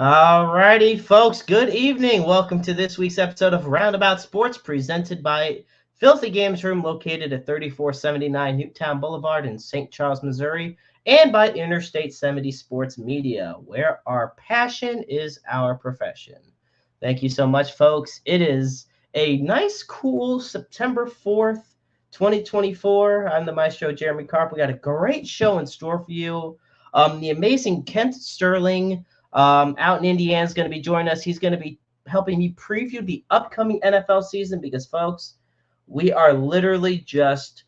All righty, folks. Good evening. Welcome to this week's episode of Roundabout Sports, presented by Filthy Games Room, located at 3479 Newtown Boulevard in St. Charles, Missouri, and by Interstate 70 Sports Media, where our passion is our profession. Thank you so much, folks. It is a nice, cool September 4th, 2024. I'm the maestro, Jeremy Karp. We got a great show in store for you. The amazing Kent Sterling out in Indiana is going to be joining us. He's going to be helping me preview the upcoming NFL season because, folks, we are literally just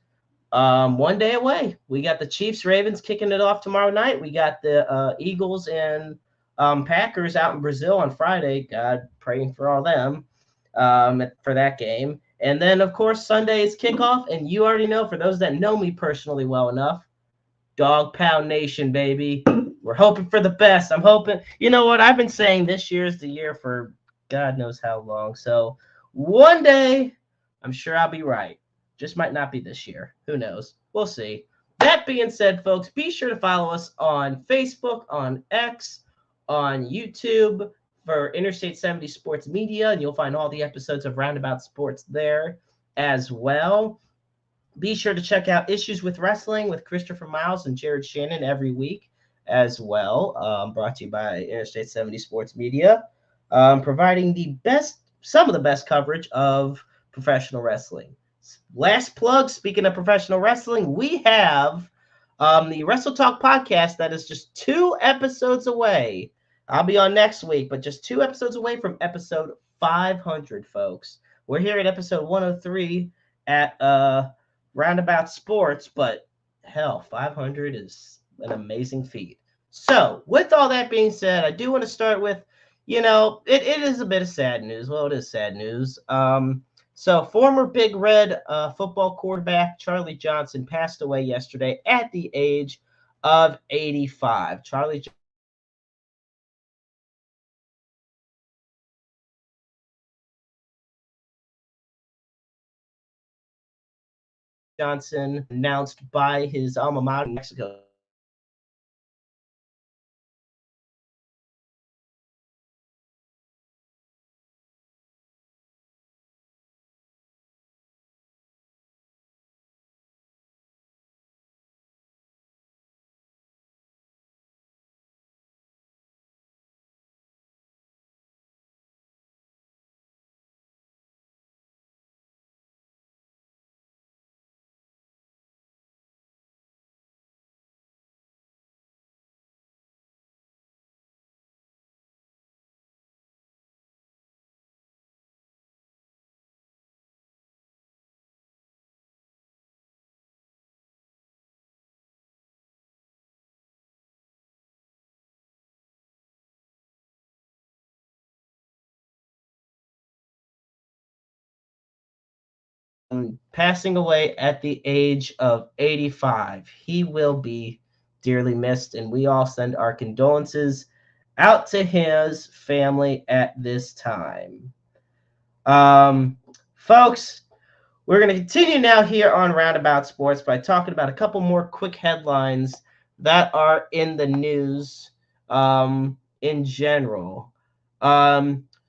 one day away. We got the Chiefs Ravens kicking it off tomorrow night. We got the Eagles and Packers out in Brazil on Friday. God, praying for all them for that game. And then, of course, Sunday is kickoff. And you already know, for those that know me personally well enough, Dog Pound Nation, baby. We're hoping for the best. I'm hoping. You know what? I've been saying this year's the year for God knows how long. So one day, I'm sure I'll be right. Just might not be this year. Who knows? We'll see. That being said, folks, be sure to follow us on Facebook, on X, on YouTube for Interstate 70 Sports Media, and you'll find all the episodes of Roundabout Sports there as well. Be sure to check out Issues with Wrestling with Christopher Miles and Jared Shannon every week as well, brought to you by Interstate 70 Sports Media, providing some of the best coverage of professional wrestling. Last plug, speaking of professional wrestling, we have the Wrestle Talk podcast that is just 2 episodes away. I'll be on next week, but just 2 episodes away from episode 500, folks. We're here at episode 103 at Roundabout Sports, but hell, 500 is an amazing feat. So, with all that being said, I do want to start with, it is a bit of sad news. Well, it is sad news. So, former Big Red football quarterback Charlie Johnson passed away yesterday at the age of 85. Charlie Johnson, announced by his alma mater in Mexico. Passing away at the age of 85. He will be dearly missed, and we all send our condolences out to his family at this time. Folks, we're going to continue now here on Roundabout Sports by talking about a couple more quick headlines that are in the news in general.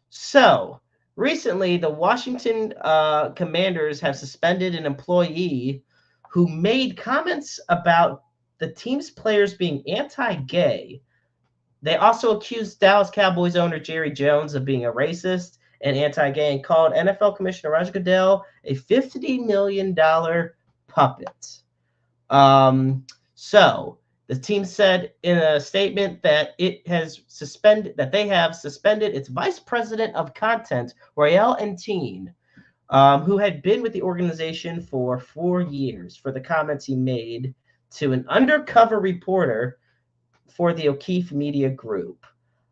So, recently, the Washington Commanders have suspended an employee who made comments about the team's players being anti-gay. They also accused Dallas Cowboys owner Jerry Jones of being a racist and anti-gay and called NFL Commissioner Roger Goodell a $50 million puppet. So the team said in a statement that they have suspended its vice president of content, Royale Entine, who had been with the organization for 4 years for the comments he made to an undercover reporter for the O'Keefe Media Group.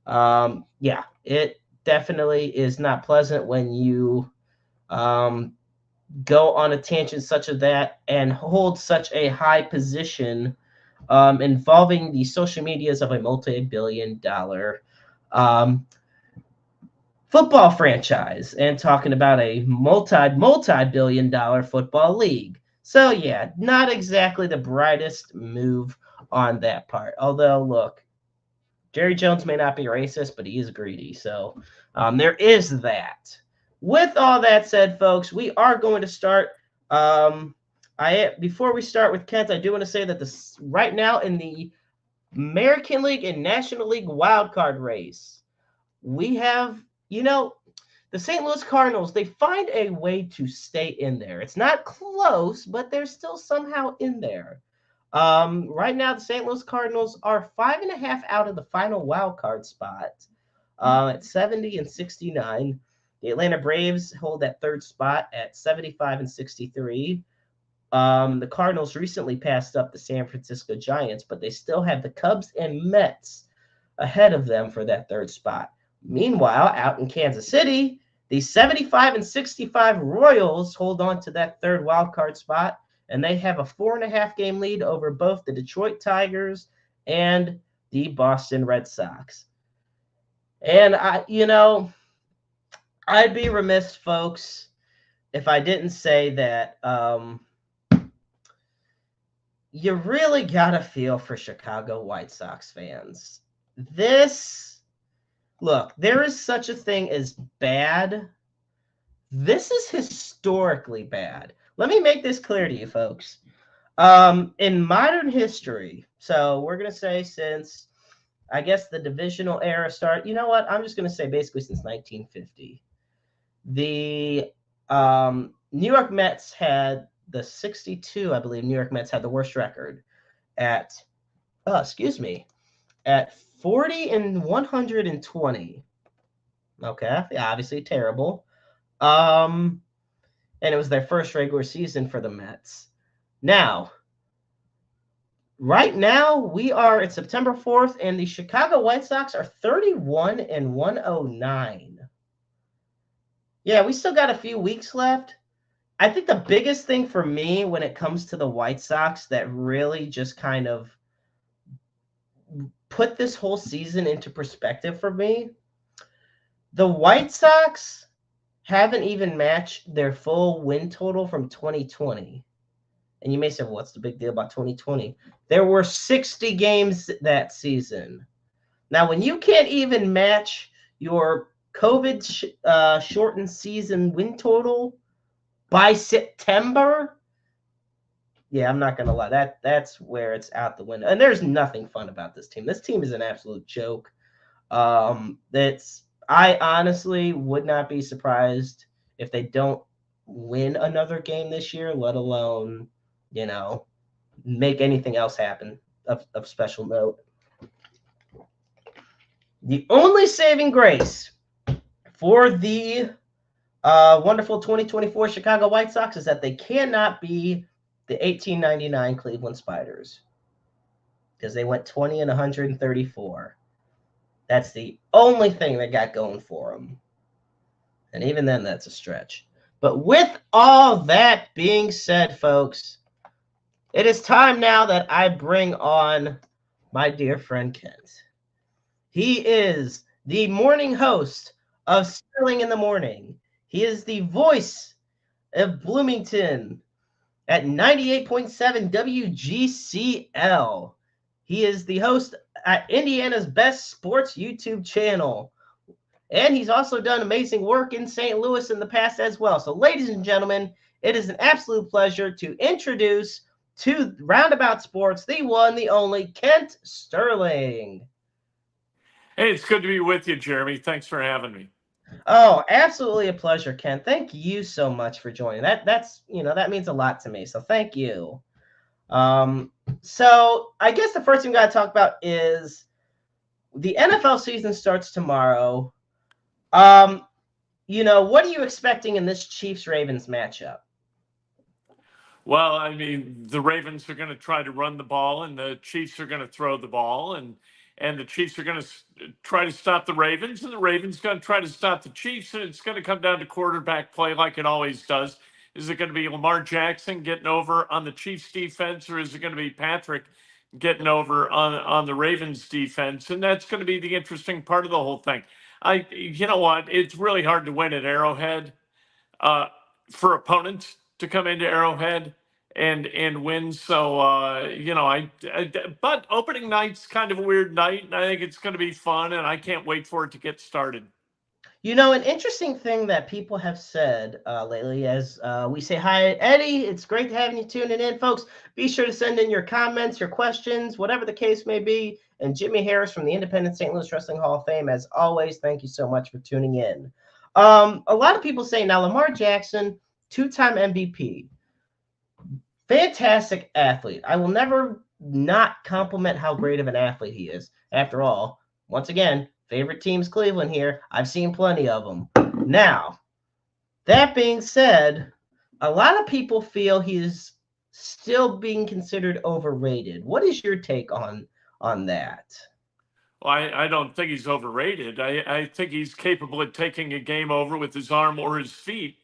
It definitely is not pleasant when you go on a tangent such as that and hold such a high position involving the social medias of a multi-billion-dollar football franchise and talking about a multi-billion-dollar football league. So, yeah, not exactly the brightest move on that part. Although, look, Jerry Jones may not be racist, but he is greedy. So there is that. With all that said, folks, we are going to start. Before we start with Kent, I do want to say that right now in the American League and National League wildcard race, we have, the St. Louis Cardinals, they find a way to stay in there. It's not close, but they're still somehow in there. Right now, the St. Louis Cardinals are 5.5 out of the final wild card spot at 70 and 69. The Atlanta Braves hold that third spot at 75 and 63. The Cardinals recently passed up the San Francisco Giants, but they still have the Cubs and Mets ahead of them for that third spot. Meanwhile, out in Kansas City, the 75 and 65 Royals hold on to that third wild card spot, and they have a 4.5 game lead over both the Detroit Tigers and the Boston Red Sox. And I'd be remiss, folks, if I didn't say that you really gotta feel for Chicago White Sox fans. Look, there is such a thing as bad. This is historically bad. Let me make this clear to you, folks. In modern history, so we're going to say since, I guess, the divisional era started, you know what? I'm just going to say basically since 1950. The New York Mets had the 62, I believe New York Mets had the worst record at 40 and 120. Okay, obviously terrible. And it was their first regular season for the Mets. Now, right now, it's September 4th, and the Chicago White Sox are 31 and 109. Yeah, we still got a few weeks left. I think the biggest thing for me when it comes to the White Sox that really just kind of put this whole season into perspective for me, the White Sox haven't even matched their full win total from 2020. And you may say, well, what's the big deal about 2020? There were 60 games that season. Now, when you can't even match your COVID shortened season win total by September, yeah, I'm not going to lie. That's where it's out the window. And there's nothing fun about this team. This team is an absolute joke. I honestly would not be surprised if they don't win another game this year, let alone, make anything else happen of special note. The only saving grace for the wonderful 2024 Chicago White Sox is that they cannot be the 1899 Cleveland Spiders because they went 20 and 134. That's the only thing they got going for them. And even then, that's a stretch. But with all that being said, folks, it is time now that I bring on my dear friend Kent. He is the morning host of Sterling in the Morning. He is the voice of Bloomington at 98.7 WGCL. He is the host at Indiana's best sports YouTube channel. And he's also done amazing work in St. Louis in the past as well. So, ladies and gentlemen, it is an absolute pleasure to introduce to Roundabout Sports the one, the only, Kent Sterling. Hey, it's good to be with you, Jeremy. Thanks for having me. Oh, absolutely a pleasure, Ken. Thank you so much for joining. That means a lot to me. So thank you. So I guess the first thing we got to talk about is the NFL season starts tomorrow. What are you expecting in this Chiefs-Ravens matchup? Well, I mean, the Ravens are going to try to run the ball, and the Chiefs are going to throw the ball, and the Chiefs are going to try to stop the Ravens, and the Ravens are going to try to stop the Chiefs, and it's going to come down to quarterback play like it always does. Is it going to be Lamar Jackson getting over on the Chiefs defense, or is it going to be Patrick getting over on the Ravens defense? And that's going to be the interesting part of the whole thing. You know what? It's really hard to win at Arrowhead for opponents to come into Arrowhead and win. So but opening night's kind of a weird night, and I think it's going to be fun, and I can't wait for it to get started. An interesting thing that people have said lately as we say hi, Eddie. It's great to have you tuning in, folks. Be sure to send in your comments, your questions, whatever the case may be. And Jimmy Harris from the Independent St. Louis Wrestling Hall of Fame, as always, thank you so much for tuning in. A lot of people say now Lamar Jackson, two-time MVP, fantastic athlete. I will never not compliment how great of an athlete he is. After all, once again, favorite team's Cleveland here. I've seen plenty of them. Now, that being said, a lot of people feel he is still being considered overrated. What is your take on that? Well, I don't think he's overrated. I think he's capable of taking a game over with his arm or his feet,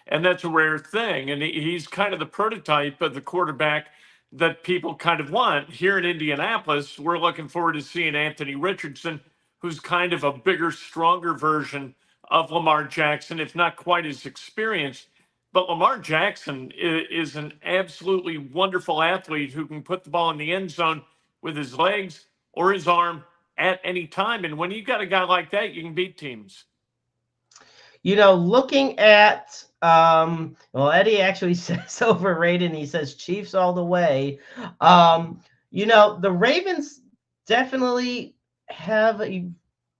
and that's a rare thing. And he's kind of the prototype of the quarterback that people kind of want. Here in Indianapolis, we're looking forward to seeing Anthony Richardson, who's kind of a bigger, stronger version of Lamar Jackson, if not quite as experienced. But Lamar Jackson is an absolutely wonderful athlete who can put the ball in the end zone with his legs or his arm at any time. And when you got a guy like that, you can beat teams. Looking at Eddie actually says overrated, and he says Chiefs all the way. The Ravens definitely have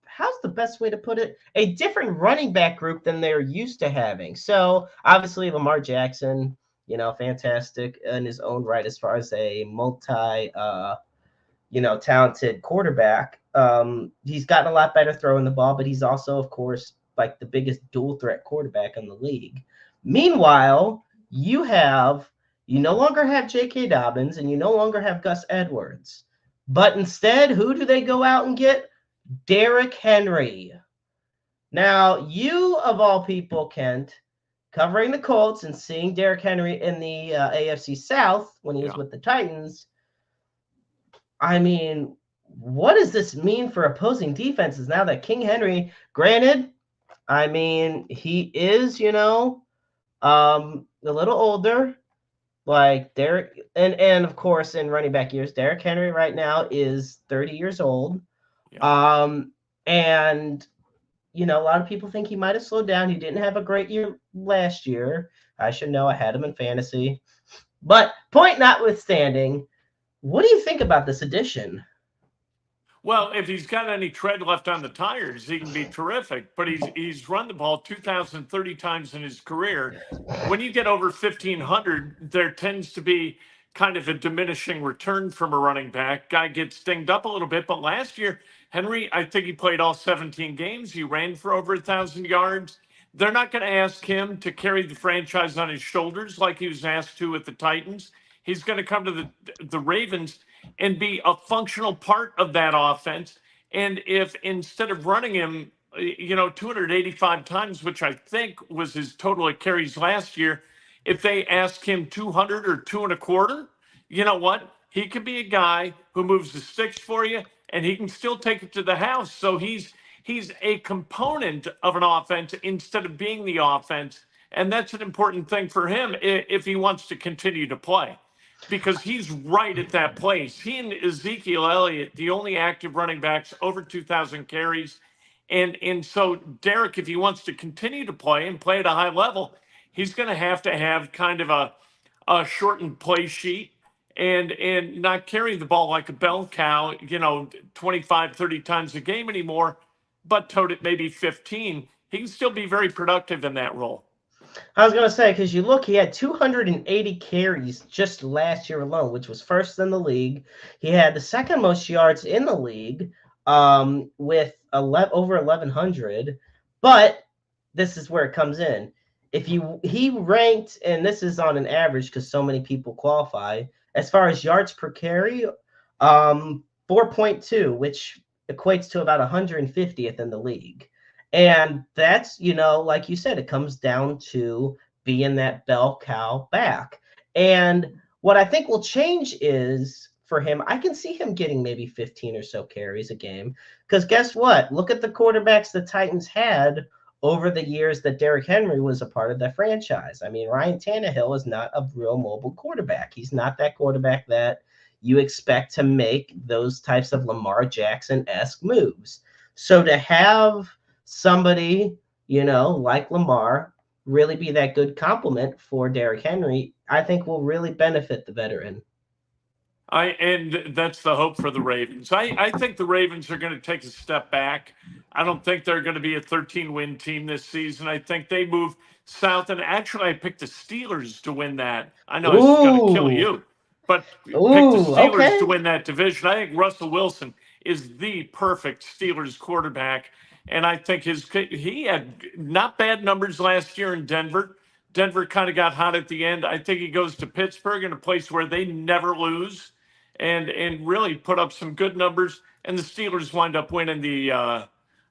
how's the best way to put it? A different running back group than they're used to having. So obviously Lamar Jackson, fantastic in his own right as far as a talented quarterback. He's gotten a lot better throwing the ball, but he's also, of course, like the biggest dual threat quarterback in the league. Meanwhile, you no longer have J.K. Dobbins and you no longer have Gus Edwards. But instead, who do they go out and get? Derrick Henry. Now, you of all people, Kent, covering the Colts and seeing Derrick Henry in the AFC South when he was with the Titans, I mean, what does this mean for opposing defenses now that King Henry, granted, I mean, he is, a little older, like Derrick, and of course, in running back years, Derrick Henry right now is 30 years old. Yeah. And, a lot of people think he might have slowed down. He didn't have a great year last year. I should know. I had him in fantasy. But point notwithstanding, what do you think about this addition? Well, if he's got any tread left on the tires, he can be terrific. But he's run the ball 2,030 times in his career. When you get over 1,500, there tends to be kind of a diminishing return from a running back. Guy gets dinged up a little bit. But last year, Henry, I think he played all 17 games. He ran for over 1,000 yards. They're not going to ask him to carry the franchise on his shoulders like he was asked to with the Titans. He's going to come to the Ravens and be a functional part of that offense. And if instead of running him, 285 times, which I think was his total of carries last year, if they ask him 200 or 225, you know what? He could be a guy who moves the sticks for you, and he can still take it to the house. So he's a component of an offense instead of being the offense. And that's an important thing for him if he wants to continue to play, because he's right at that place. He and Ezekiel Elliott, the only active running backs over 2,000 carries. And so Derrick, if he wants to continue to play and play at a high level, he's going to have kind of a shortened play sheet and not carry the ball like a bell cow, 25, 30 times a game anymore, but tote it maybe 15. He can still be very productive in that role. I was going to say, because you look, he had 280 carries just last year alone, which was first in the league. He had the second most yards in the league with over 1,100. But this is where it comes in. He ranked, and this is on an average because so many people qualify, as far as yards per carry, 4.2, which equates to about 150th in the league. And that's, like you said, it comes down to being that bell cow back. And what I think will change is for him, I can see him getting maybe 15 or so carries a game. Because guess what? Look at the quarterbacks the Titans had over the years that Derrick Henry was a part of that franchise. I mean, Ryan Tannehill is not a real mobile quarterback. He's not that quarterback that you expect to make those types of Lamar Jackson-esque moves. So to have somebody, like Lamar really be that good complement for Derrick Henry, I think will really benefit the veteran. And that's the hope for the Ravens. I think the Ravens are going to take a step back. I don't think they're going to be a 13-win team this season. I think they move south. And actually, I picked the Steelers to win that. I know this is going to kill you, but pick the Steelers to win that division. I think Russell Wilson is the perfect Steelers quarterback. And I think he had not bad numbers last year in Denver. Denver kind of got hot at the end. I think he goes to Pittsburgh, in a place where they never lose, and really put up some good numbers. And the Steelers wind up winning the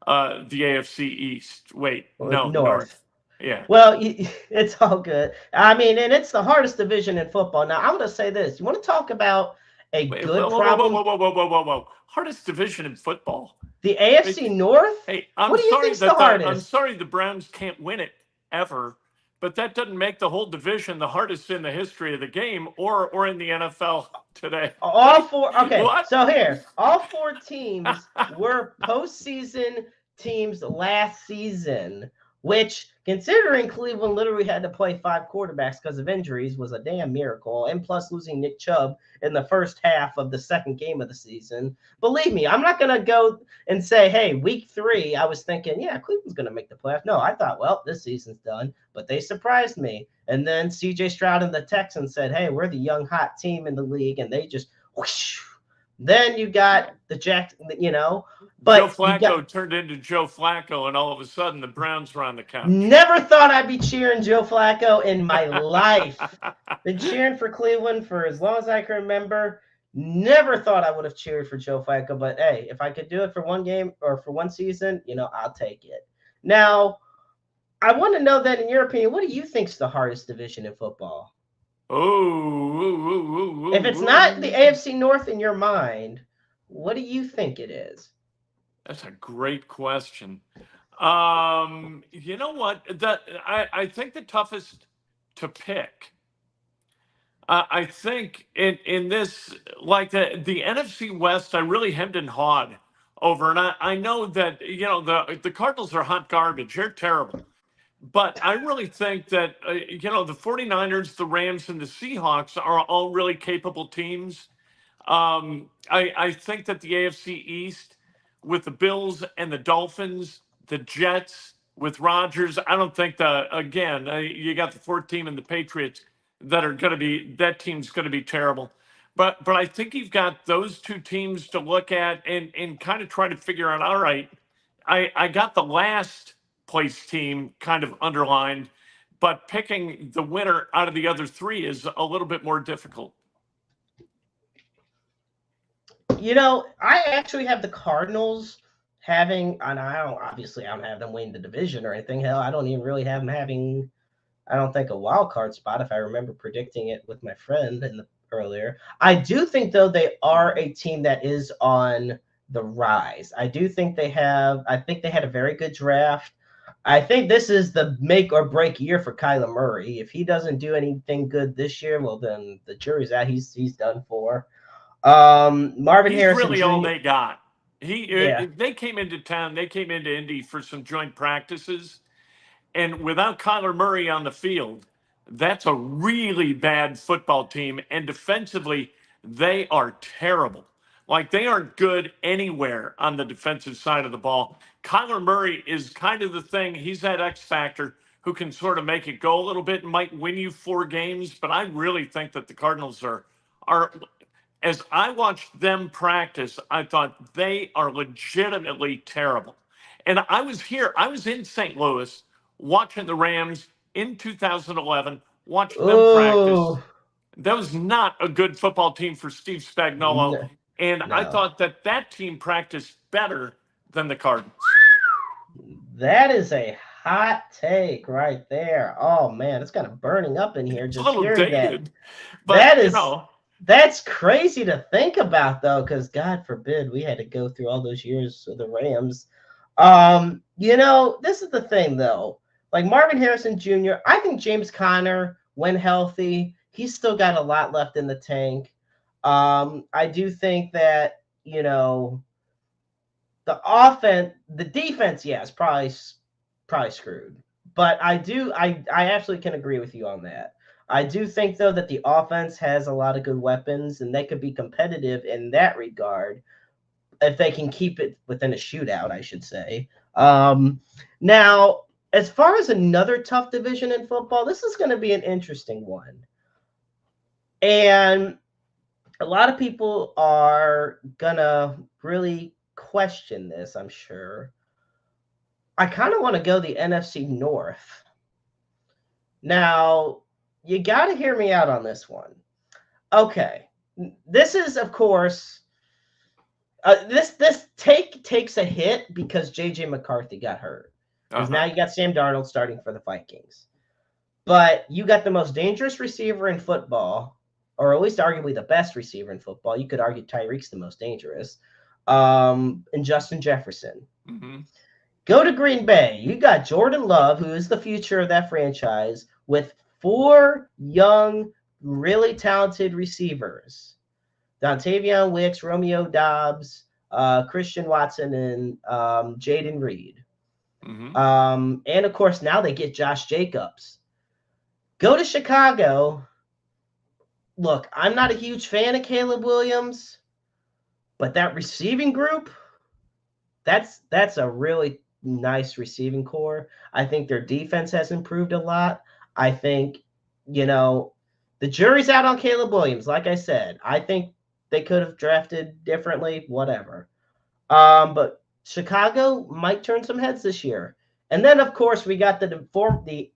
AFC East. Wait, no, North. Yeah. Well, it's all good. I mean, and it's the hardest division in football. Now, I'm going to say this. You want to talk about good problem? Whoa. Hardest division in football? The AFC North? Hey, I'm sorry the Browns can't win it ever, but that doesn't make the whole division the hardest in the history of the game or in the NFL today. All four. Okay, so here, all four teams were postseason teams last season, which, considering Cleveland literally had to play 5 quarterbacks because of injuries, was a damn miracle. And plus losing Nick Chubb in the first half of the second game of the season. Believe me, I'm not going to go and say, hey, week 3, I was thinking, yeah, Cleveland's going to make the playoffs. No, I thought, well, this season's done. But they surprised me. And then C.J. Stroud and the Texans said, hey, we're the young, hot team in the league. And they just whoosh. Then you got the Jack, but Joe Flacco turned into Joe Flacco, and all of a sudden the Browns were on the couch. Never thought I'd be cheering Joe Flacco in my life. Been cheering for Cleveland for as long as I can remember. Never thought I would have cheered for Joe Flacco, but hey, if I could do it for one game or for one season, I'll take it. Now, I want to know that, in your opinion, what do you think is the hardest division in football? If it's not the AFC North in your mind, what do you think it is? That's a great question. You know what? I think the toughest to pick. I think in this, like the NFC West, I really hemmed and hawed over, and I know that the Cardinals are hot garbage. They're terrible. But I really think that, the 49ers, the Rams, and the Seahawks are all really capable teams. I think that the AFC East, with the Bills and the Dolphins, the Jets, with Rodgers, I don't think you got the 4th team and the Patriots that team's going to be terrible. But I think you've got those 2 teams to look at and kind of try to figure out, all right, I got the last place team kind of underlined, but picking the winner out of the other 3 is a little bit more difficult. I actually have the Cardinals having, and I don't have them winning the division or anything. Hell, I don't even really have them having, I don't think, a wild card spot, if I remember predicting it with my friend earlier. I do think, though, they are a team that is on the rise. I think they had a very good draft. I think this is the make or break year for Kyler Murray. If he doesn't do anything good this year, well, then the jury's out. He's done for. Marvin Harrison. He's really all they got. They came into town. They came into Indy for some joint practices, and without Kyler Murray on the field, that's a really bad football team. And defensively, they are terrible. Like, they aren't good anywhere on the defensive side of the ball. Kyler Murray is kind of the thing. He's that X factor who can sort of make it go a little bit and might win you 4 games. But I really think that the Cardinals are, as I watched them practice, I thought they are legitimately terrible. And I was in St. Louis watching the Rams in 2011, watching them practice. That was not a good football team for Steve Spagnuolo. And I thought that team practiced better than the Cardinals. That is a hot take right there. Oh, man, it's kind of burning up in here. Just hearing that. But that's crazy to think about, though, because God forbid we had to go through all those years of the Rams. This is the thing though. Like Marvin Harrison Jr., I think James Conner, when healthy, he's still got a lot left in the tank. I do think that, the defense, yes, probably screwed. But I absolutely can agree with you on that. I do think though that the offense has a lot of good weapons and they could be competitive in that regard if they can keep it within a shootout, I should say. Now, as far as another tough division in football, this is going to be an interesting one. And a lot of people are going to really question this, I'm sure. I kind of want to go the NFC North. Now, you got to hear me out on this one. Okay. This is, of course, this takes a hit because J.J. McCarthy got hurt. Because now you got Sam Darnold starting for the Vikings. But you got the most dangerous receiver in football, or at least arguably the best receiver in football. You could argue Tyreek's the most dangerous. And Justin Jefferson. Mm-hmm. Go to Green Bay. You got Jordan Love, who is the future of that franchise, with 4 young, really talented receivers. Dontavion Wicks, Romeo Dobbs, Christian Watson, and Jaden Reed. Mm-hmm. And, of course, now they get Josh Jacobs. Go to Chicago. Look, I'm not a huge fan of Caleb Williams, but that receiving group, that's a really nice receiving core. I think their defense has improved a lot. I think, the jury's out on Caleb Williams. Like I said, I think they could have drafted differently, whatever. But Chicago might turn some heads this year. And then, of course, we got the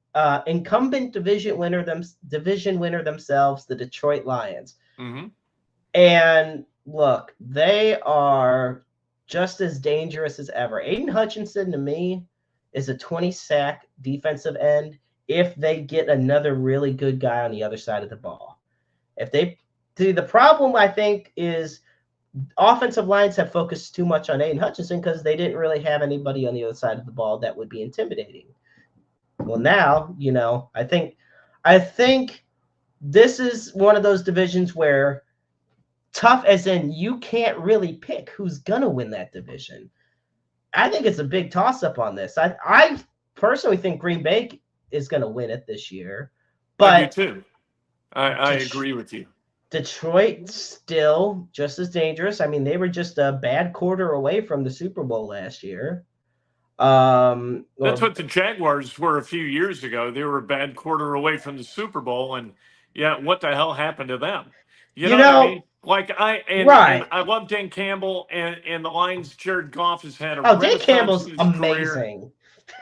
incumbent division winner themselves, the Detroit Lions. Mm-hmm. And look, they are just as dangerous as ever. Aiden Hutchinson, to me, is a 20-sack defensive end if they get another really good guy on the other side of the ball. The problem, I think, is offensive lines have focused too much on Aiden Hutchinson because they didn't really have anybody on the other side of the ball that would be intimidating. Well, now, I think this is one of those divisions where tough as in you can't really pick who's going to win that division. I think it's a big toss-up on this. I personally think Green Bay is going to win it this year. But I do too. I agree with you. Detroit still just as dangerous. I mean, they were just a bad quarter away from the Super Bowl last year. That's what the Jaguars were a few years ago. They were a bad quarter away from the Super Bowl, and what the hell happened to them? You know what I mean? Like and I love Dan Campbell and the Lions. Jared Goff has had a Dan Campbell's in his amazing. Career.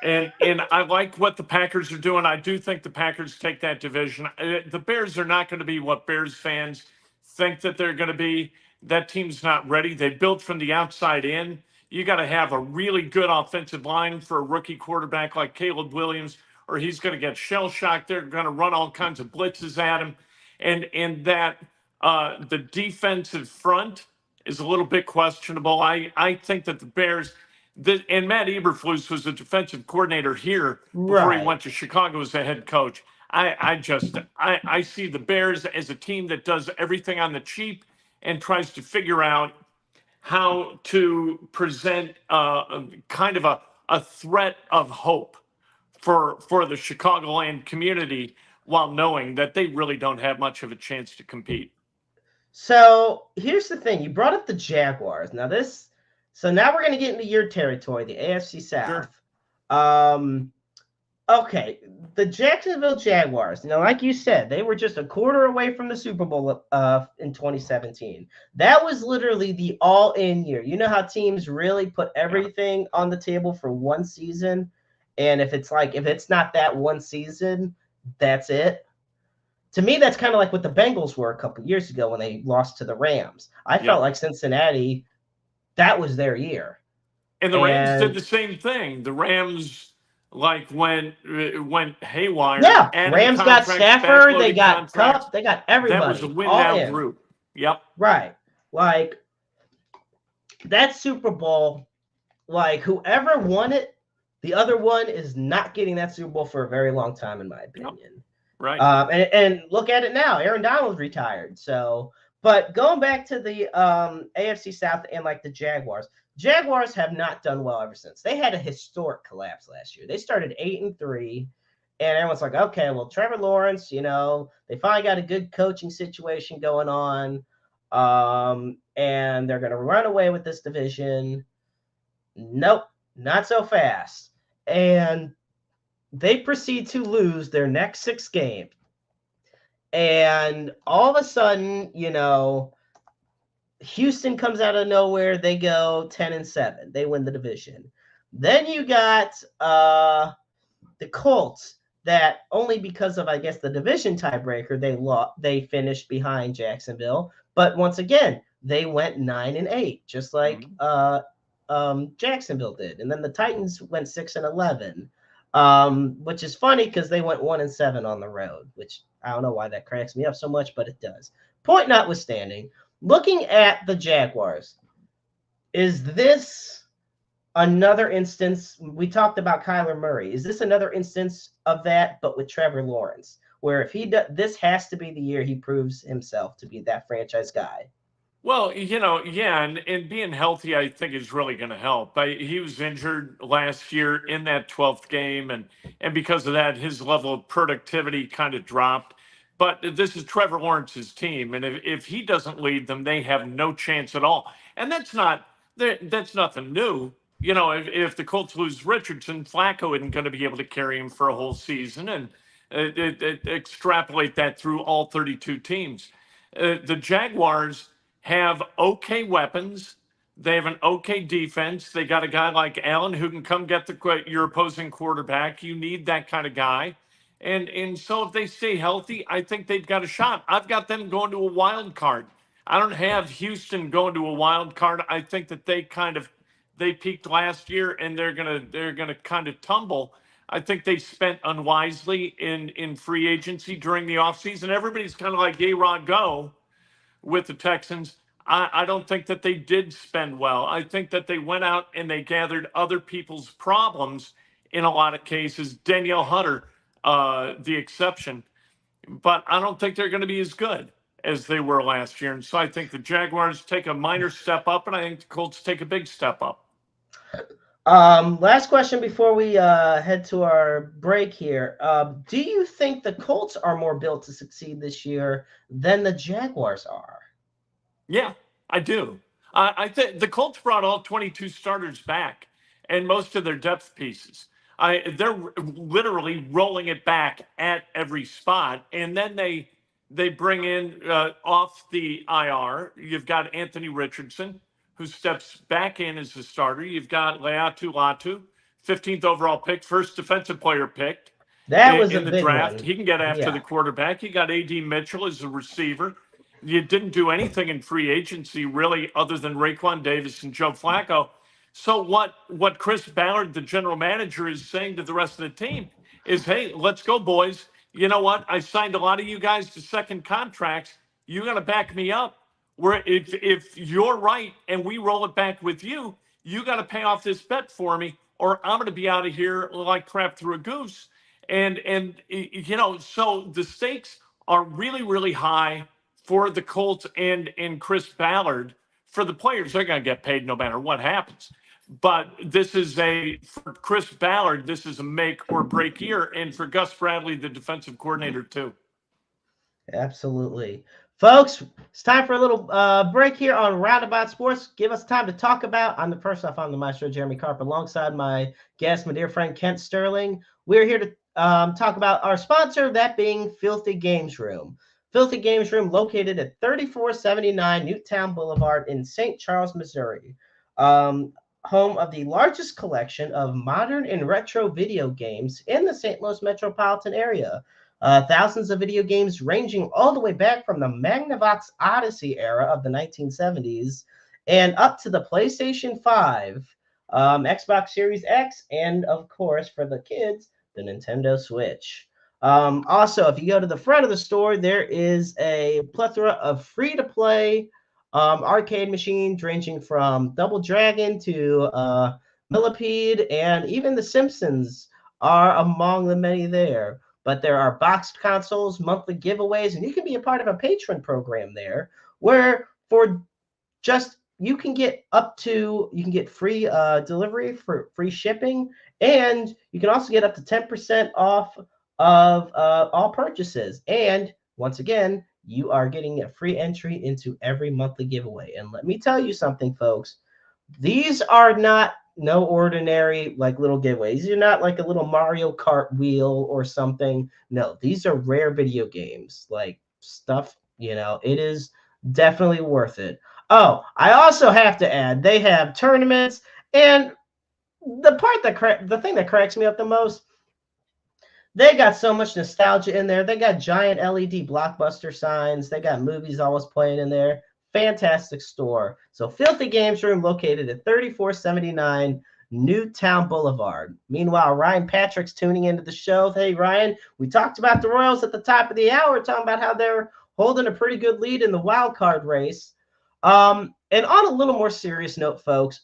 And I like what the Packers are doing. I do think the Packers take that division. The Bears are not going to be what Bears fans think that they're going to be. That team's not ready. They built from the outside in. You got to have a really good offensive line for a rookie quarterback like Caleb Williams, or he's going to get shell shocked. They're going to run all kinds of blitzes at him, and that the defensive front is a little bit questionable. I think that the Bears. And Matt Eberflus was a defensive coordinator here before he went to Chicago as a head coach. I see the Bears as a team that does everything on the cheap and tries to figure out how to present kind of a threat of hope for the Chicagoland community while knowing that they really don't have much of a chance to compete. So here's the thing. You brought up the Jaguars. So now we're going to get into your territory, the AFC South. Sure. Okay, the Jacksonville Jaguars. Like you said, they were just a quarter away from the Super Bowl in 2017. That was literally the all-in year. You know how teams really put everything on the table for one season, and if it's not that one season, that's it. To me, that's kind of like what the Bengals were a couple years ago when they lost to the Rams. I felt like Cincinnati. That was their year. And the Rams did the same thing. The Rams, went haywire. Yeah, Rams got Stafford. They got Kupp. They got everybody. That was a win-now group. Yep. Right. That Super Bowl, like whoever won it, the other one is not getting that Super Bowl for a very long time, in my Yep. opinion. Right. And look at it now. Aaron Donald's retired. So, but going back to the AFC South and like the Jaguars have not done well ever since. They had a historic collapse last year. They started 8-3, and everyone's like, okay, well, Trevor Lawrence, they finally got a good coaching situation going on, and they're going to run away with this division. Nope, not so fast. And they proceed to lose their next 6 games. And all of a sudden, Houston comes out of nowhere. They go 10-7. They win the division. Then you got the Colts that only because of, I guess, the division tiebreaker, they finished behind Jacksonville. But once again, they went 9-8, just like Jacksonville did. And then the Titans went 6-11, which is funny because they went 1-7 on the road, which I don't know why that cracks me up so much, but it does. Point notwithstanding, looking at the Jaguars, is this another instance? We talked about Kyler Murray. Is this another instance of that, but with Trevor Lawrence, where if he does, this has to be the year he proves himself to be that franchise guy? Well, yeah, and being healthy, I think, is really going to help. He was injured last year in that 12th game, and because of that, his level of productivity kind of dropped. But this is Trevor Lawrence's team, and if he doesn't lead them, they have no chance at all. And that's nothing new. If the Colts lose Richardson, Flacco isn't going to be able to carry him for a whole season, and extrapolate that through all 32 teams. The Jaguars have okay weapons. They have an okay defense. They got a guy like Allen who can come get your opposing quarterback. You need that kind of guy. And so if they stay healthy, I think they've got a shot. I've got them going to a wild card. I don't have Houston going to a wild card. I think that they peaked last year and they're gonna kind of tumble. I think they spent unwisely in free agency during the offseason. Everybody's kind of like, "Hey, Rod, go." With the Texans, I don't think that they did spend well. I think that they went out and they gathered other people's problems in a lot of cases. Danielle Hunter, the exception. But I don't think they're going to be as good as they were last year. And so I think the Jaguars take a minor step up, and I think the Colts take a big step up. Last question before we head to our break here. Do you think the Colts are more built to succeed this year than the Jaguars are? Yeah, I do. I think the Colts brought all 22 starters back and most of their depth pieces. They're literally rolling it back at every spot, and then they bring in off the IR. You've got Anthony Richardson, who steps back in as a starter. You've got Leatu Latu, 15th overall pick, first defensive player picked That was a in the big draft. one. He can get after Yeah. the quarterback. You got A.D. Mitchell as a receiver. You didn't do anything in free agency, really, other than Raekwon Davis and Joe Flacco. So what Chris Ballard, the general manager, is saying to the rest of the team is, hey, let's go, boys. You know what? I signed a lot of you guys to second contracts. You got to back me up. Where if you're right and we roll it back with you, you got to pay off this bet for me, or I'm going to be out of here like crap through a goose. And so the stakes are really, really high for the Colts and Chris Ballard. For the players, they're going to get paid no matter what happens. But for Chris Ballard, this is a make or break year. And for Gus Bradley, the defensive coordinator, too. Absolutely. Folks, it's time for a little break here on Roundabout Sports. Give us time to talk about. I'm the maestro, Jeremy Karp, alongside my guest, my dear friend, Kent Sterling. We're here to talk about our sponsor, that being Filthy Games Room. Filthy Games Room, located at 3479 Newtown Boulevard in St. Charles, Missouri. Home of the largest collection of modern and retro video games in the St. Louis metropolitan area. Thousands of video games ranging all the way back from the Magnavox Odyssey era of the 1970s and up to the PlayStation 5, Xbox Series X, and of course, for the kids, the Nintendo Switch. Also, if you go to the front of the store, there is a plethora of free-to-play arcade machines ranging from Double Dragon to Millipede, and even The Simpsons are among the many there. But there are boxed consoles, monthly giveaways, and you can be a part of a patron program there where for just you can get free delivery for free shipping, and you can also get up to 10% off of all purchases. And once again, you are getting a free entry into every monthly giveaway. And let me tell you something, folks. These are not no ordinary like little giveaways. You're not like a little Mario Kart wheel or something. No, these are rare video games, like stuff, it is definitely worth it. Oh, I also have to add, they have tournaments, and the thing that cracks me up the most, they got so much nostalgia in there. They got giant LED blockbuster signs. They got movies always playing in there. Fantastic store. So Filthy Games Room located at 3479 Newtown Boulevard. Meanwhile, Ryan Patrick's tuning into the show. Hey, Ryan, we talked about the Royals at the top of the hour, talking about how they're holding a pretty good lead in the wild card race. And on a little more serious note, folks,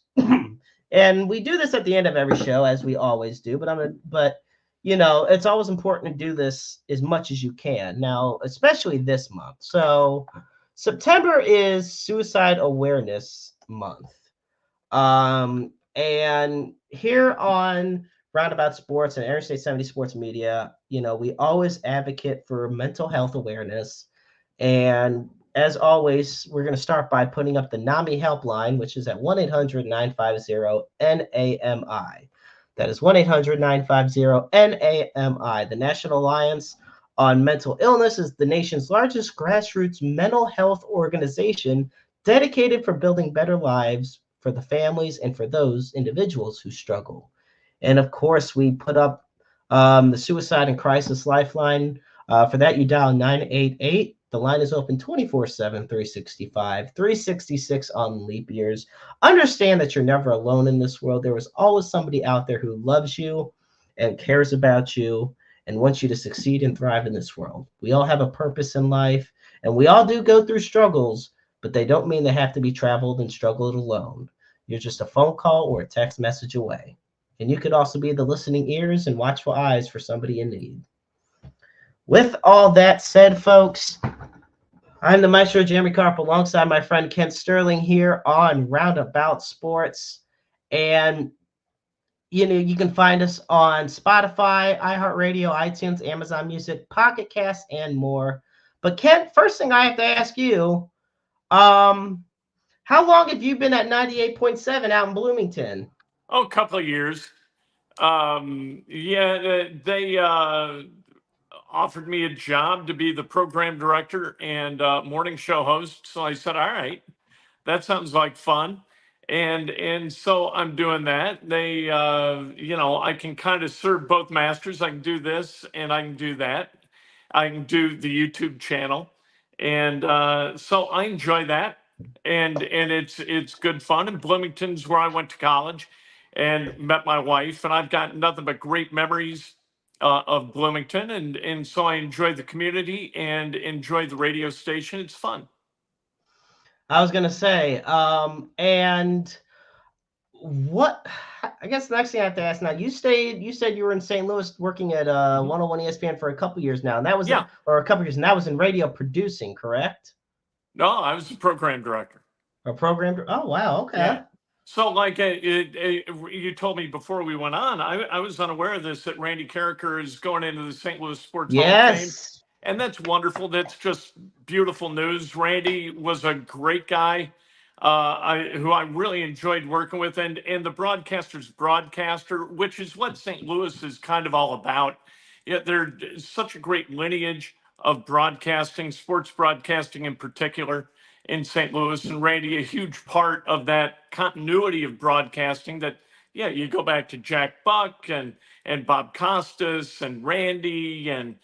and we do this at the end of every show, as we always do, but it's always important to do this as much as you can. Now, especially this month. So September is Suicide Awareness Month. And here on Roundabout Sports and Interstate 70 Sports Media, we always advocate for mental health awareness. And as always, we're going to start by putting up the NAMI helpline, which is at 1-800-950-NAMI. That is 1-800-950-NAMI. The National Alliance on Mental Illness is the nation's largest grassroots mental health organization dedicated for building better lives for the families and for those individuals who struggle. And of course, we put up the Suicide and Crisis Lifeline. For that, you dial 988. The line is open 24/7, 365, 366 on leap years. Understand that you're never alone in this world. There is always somebody out there who loves you and cares about you and wants you to succeed and thrive in this world. We all have a purpose in life, and we all do go through struggles, but they don't mean they have to be traveled and struggled alone. You're just a phone call or a text message away. And you could also be the listening ears and watchful eyes for somebody in need. With all that said, folks, I'm the Maestro Jeremy Karp alongside my friend Ken Sterling here on Roundabout Sports. And, you can find us on Spotify, iHeartRadio, iTunes, Amazon Music, Pocket Cast, and more. But Ken, first thing I have to ask you, how long have you been at 98.7 out in Bloomington? Oh, a couple of years. They offered me a job to be the program director and morning show host. So I said, all right, that sounds like fun. And so I'm doing that. They, I can kind of serve both masters. I can do this and I can do that. I can do the YouTube channel. And so I enjoy that. And it's good fun. And Bloomington's where I went to college and met my wife. And I've got nothing but great memories of Bloomington. And so I enjoy the community and enjoy the radio station. It's fun. I was gonna say, and what? I guess the next thing I have to ask now. You said you were in St. Louis working at 101 ESPN for a couple years now, and that was or a couple years, and that was in radio producing, correct? No, I was the program director. A program? Oh, wow, okay. Yeah. So, like you told me before we went on, I was unaware of this, that Randy Carricker is going into the St. Louis Sports Hall of Fame. And that's wonderful. That's just beautiful news. Randy was a great guy who I really enjoyed working with. And the broadcaster's broadcaster, which is what St. Louis is kind of all about. Yeah, there's such a great lineage of broadcasting, sports broadcasting in particular, in St. Louis, and Randy, a huge part of that continuity of broadcasting that, you go back to Jack Buck and Bob Costas and Randy. And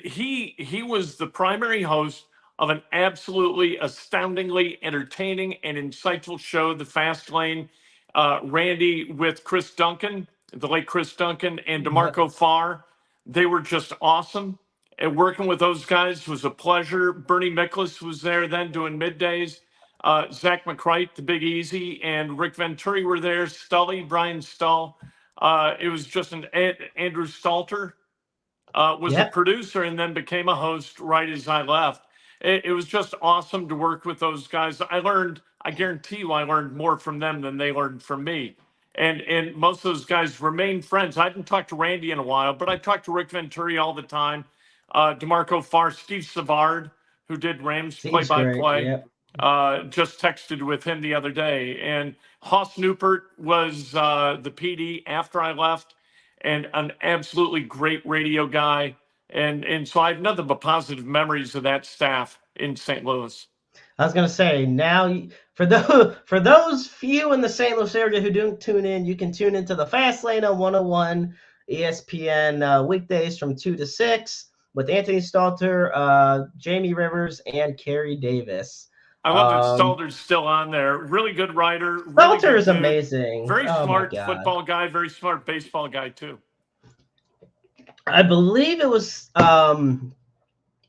he was the primary host of an absolutely astoundingly entertaining and insightful show, The Fast Lane. Randy with Chris Duncan, the late Chris Duncan, and DeMarco Farr. They were just awesome. And working with those guys was a pleasure. Bernie Miklasz was there then doing middays. Zach McCright, the Big Easy, and Rick Venturi were there. Stully, Brian Stull. It was just Andrew Stalter was a Yep. producer and then became a host right as I left. It was just awesome to work with those guys. I guarantee you, I learned more from them than they learned from me. And most of those guys remain friends. I haven't talked to Randy in a while, but I talked to Rick Venturi all the time. DeMarco Farr, Steve Savard, who did Rams Seems great. play-by-play. Yep. Just texted with him the other day. And Hoss Newport was the PD after I left, and an absolutely great radio guy. And so I have nothing but positive memories of that staff in St. Louis. I was gonna say now for those few in the St. Louis area who don't tune in, you can tune into the Fast Lane on 101 ESPN weekdays from 2 to 6 with Anthony Stalter, Jamie Rivers, and Kerry Davis. I love that Stalter's still on there. Really good writer. Stalter is amazing. Very smart football guy. Very smart baseball guy too. I believe it was.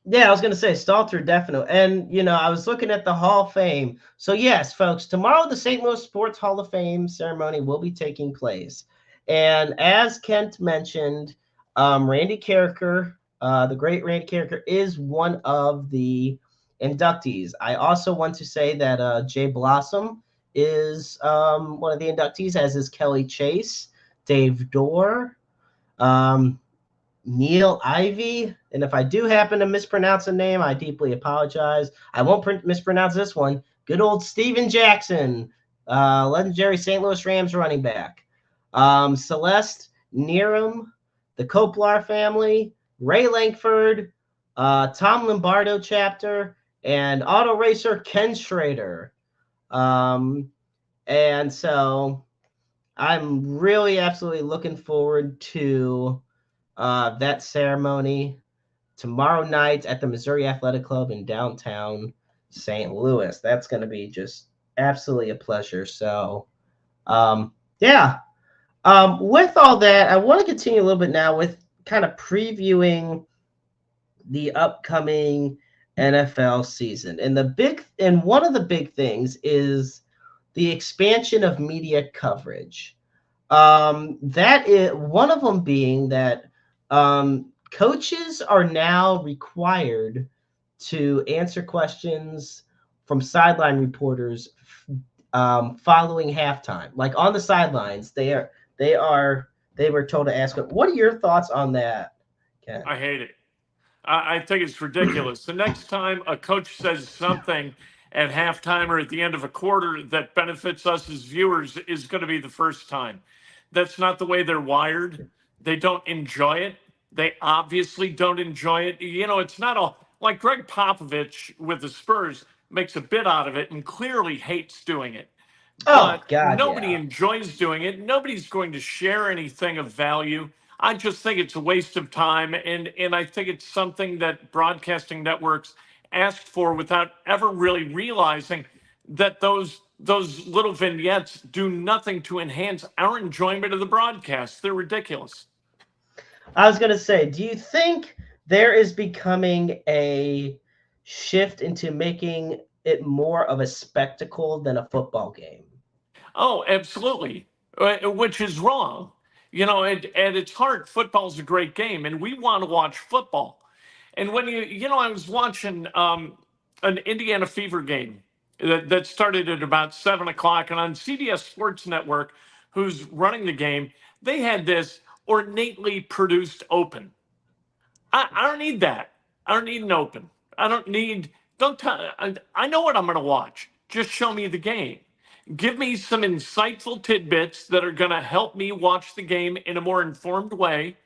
Yeah, I was going to say Stalter, definitely. And, I was looking at the Hall of Fame. So, yes, folks, tomorrow the St. Louis Sports Hall of Fame ceremony will be taking place. And as Kent mentioned, Randy Carricker, the great Randy Carricker, is one of the inductees. I also want to say that Jay Blossom is one of the inductees, as is Kelly Chase, Dave Dorr, Neil Ivy, and if I do happen to mispronounce a name, I deeply apologize. I won't mispronounce this one. Good old Steven Jackson, legendary St. Louis Rams running back. Celeste Neerum, the Koplar family, Ray Langford, Tom Lombardo chapter, and auto racer Ken Schrader. And so I'm really absolutely looking forward to that ceremony tomorrow night at the Missouri Athletic Club in downtown St. Louis. That's going to be just absolutely a pleasure. So, yeah. With all that, I want to continue a little bit now with kind of previewing the upcoming NFL season. And one of the big things is the expansion of media coverage. That is one of them being that coaches are now required to answer questions from sideline reporters following halftime. Like on the sidelines, they were told to ask, what are your thoughts on that, Ken? I hate it. I think it's ridiculous. The next time a coach says something at halftime or at the end of a quarter that benefits us as viewers is going to be the first time. That's not the way they're wired. They don't enjoy it. They obviously don't enjoy it. It's not all like Greg Popovich with the Spurs makes a bit out of it and clearly hates doing it. But nobody enjoys doing it. Nobody's going to share anything of value. I just think it's a waste of time. And I think it's something that broadcasting networks asked for without ever really realizing that those little vignettes do nothing to enhance our enjoyment of the broadcast. They're ridiculous. I was going to say, do you think there is becoming a shift into making it more of a spectacle than a football game? Oh, absolutely, which is wrong. At its heart, football's a great game, and we want to watch football. And when I was watching an Indiana Fever game that started at about 7 o'clock, and on CBS Sports Network, who's running the game, they had this ornately produced open. I don't need that. I don't need an open. I know what I'm going to watch. Just show me the game. Give me some insightful tidbits that are going to help me watch the game in a more informed way,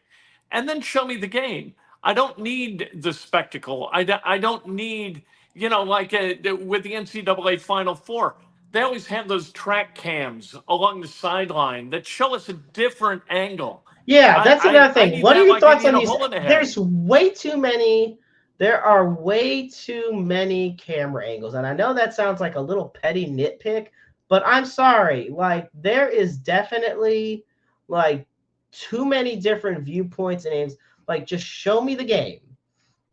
and then show me the game. I don't need the spectacle. I don't need, with the NCAA Final Four, they always have those track cams along the sideline that show us a different angle. Yeah, that's another thing. What are your thoughts on these? There are way too many camera angles. And I know that sounds like a little petty nitpick, but I'm sorry. Like, there is definitely, too many different viewpoints and aims. Like, just show me the game.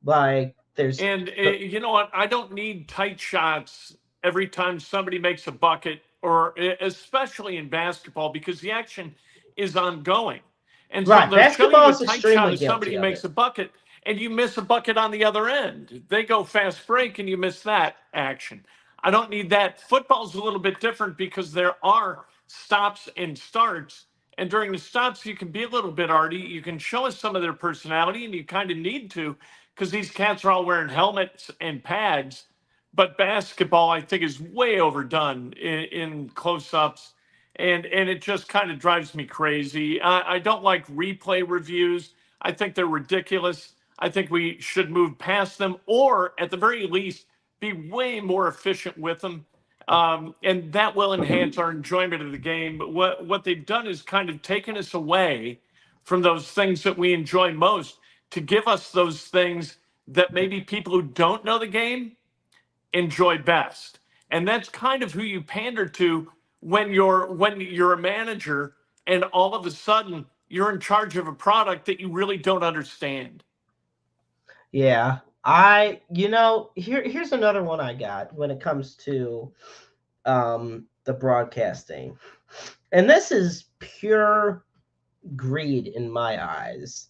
Like, there's... And you know what? I don't need tight shots every time somebody makes a bucket, or especially in basketball, because the action is ongoing. And so Right. they'll show you Basketball a is tight shot extremely as somebody guilty of makes it. a bucket, and you miss a bucket on the other end. They go fast break, and you miss that action. I don't need that. Football's a little bit different because there are stops and starts. And during the stops, you can be a little bit arty. You can show us some of their personality, and you kind of need to, because these cats are all wearing helmets and pads. But basketball, I think, is way overdone in close-ups, and it just kind of drives me crazy. I don't like replay reviews. I think they're ridiculous. I think we should move past them, or at the very least, be way more efficient with them. And that will enhance our enjoyment of the game. But what they've done is kind of taken us away from those things that we enjoy most to give us those things that maybe people who don't know the game enjoy best. And that's kind of who you pander to when you're a manager and all of a sudden you're in charge of a product that you really don't understand. Yeah. Here's another one I got when it comes to the broadcasting. And this is pure greed in my eyes.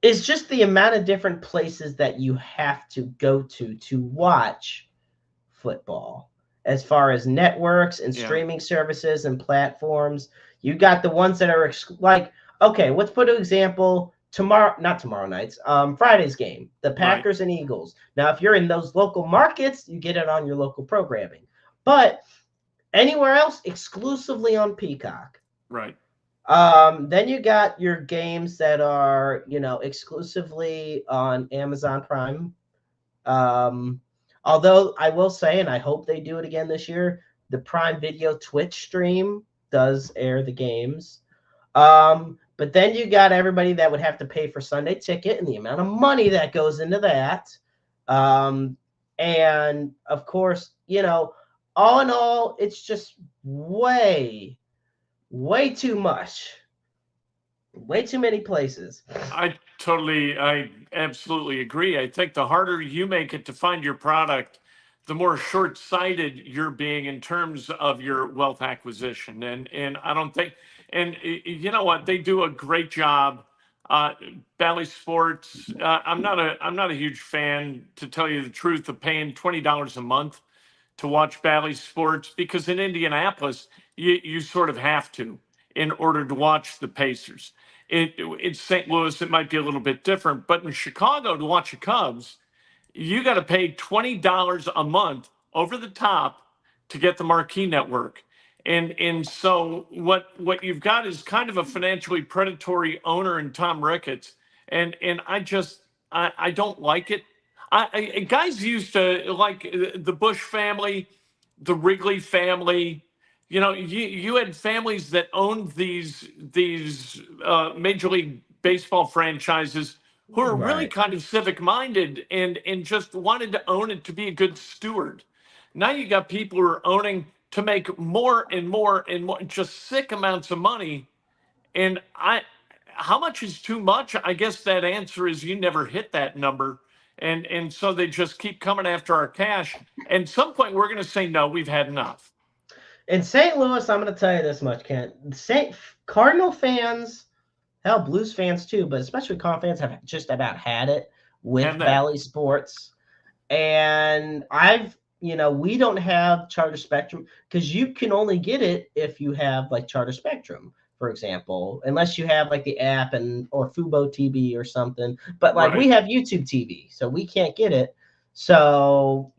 It's just the amount of different places that you have to go to watch football. As far as networks and Yeah. streaming services and platforms, you got the ones that are like, okay, let's put an example. Not tomorrow night's, Friday's game, the Right. Packers and Eagles. Now, if you're in those local markets, you get it on your local programming. But anywhere else, exclusively on Peacock. Right. Then you got your games that are, exclusively on Amazon Prime. Um, Although I will say, and I hope they do it again this year, the Prime Video Twitch stream does air the games. But then you got everybody that would have to pay for Sunday Ticket and the amount of money that goes into that. And of course, all in all, it's just way, way too much. Way too many places. I absolutely agree. I think the harder you make it to find your product, the more short-sighted you're being in terms of your wealth acquisition. And I don't think, and you know what, they do a great job. Uh, Bally Sports. I'm not a huge fan, to tell you the truth, of paying $20 a month to watch Bally Sports, because in Indianapolis, you sort of have to in order to watch the Pacers. In St. Louis, it might be a little bit different, but in Chicago, to watch the Cubs, you got to pay $20 a month over the top to get the marquee network. And so what you've got is kind of a financially predatory owner in Tom Ricketts, and I don't like it. Guys used to like the Bush family, the Wrigley family. You had families that owned these Major League Baseball franchises who are really Right. kind of civic minded and just wanted to own it to be a good steward. Now you got people who are owning to make more and more and more, just sick amounts of money. And how much is too much? I guess that answer is you never hit that number. And so they just keep coming after our cash. And at some point we're going to say, no, we've had enough. In St. Louis, I'm going to tell you this much, Kent. Cardinal fans, hell, Blues fans too, but especially Cardinal fans have just about had it with And they. Bally Sports. And we don't have Charter Spectrum because you can only get it if you have like Charter Spectrum, for example, unless you have like the app or Fubo TV or something. But like we Right. have YouTube TV, so we can't get it. So,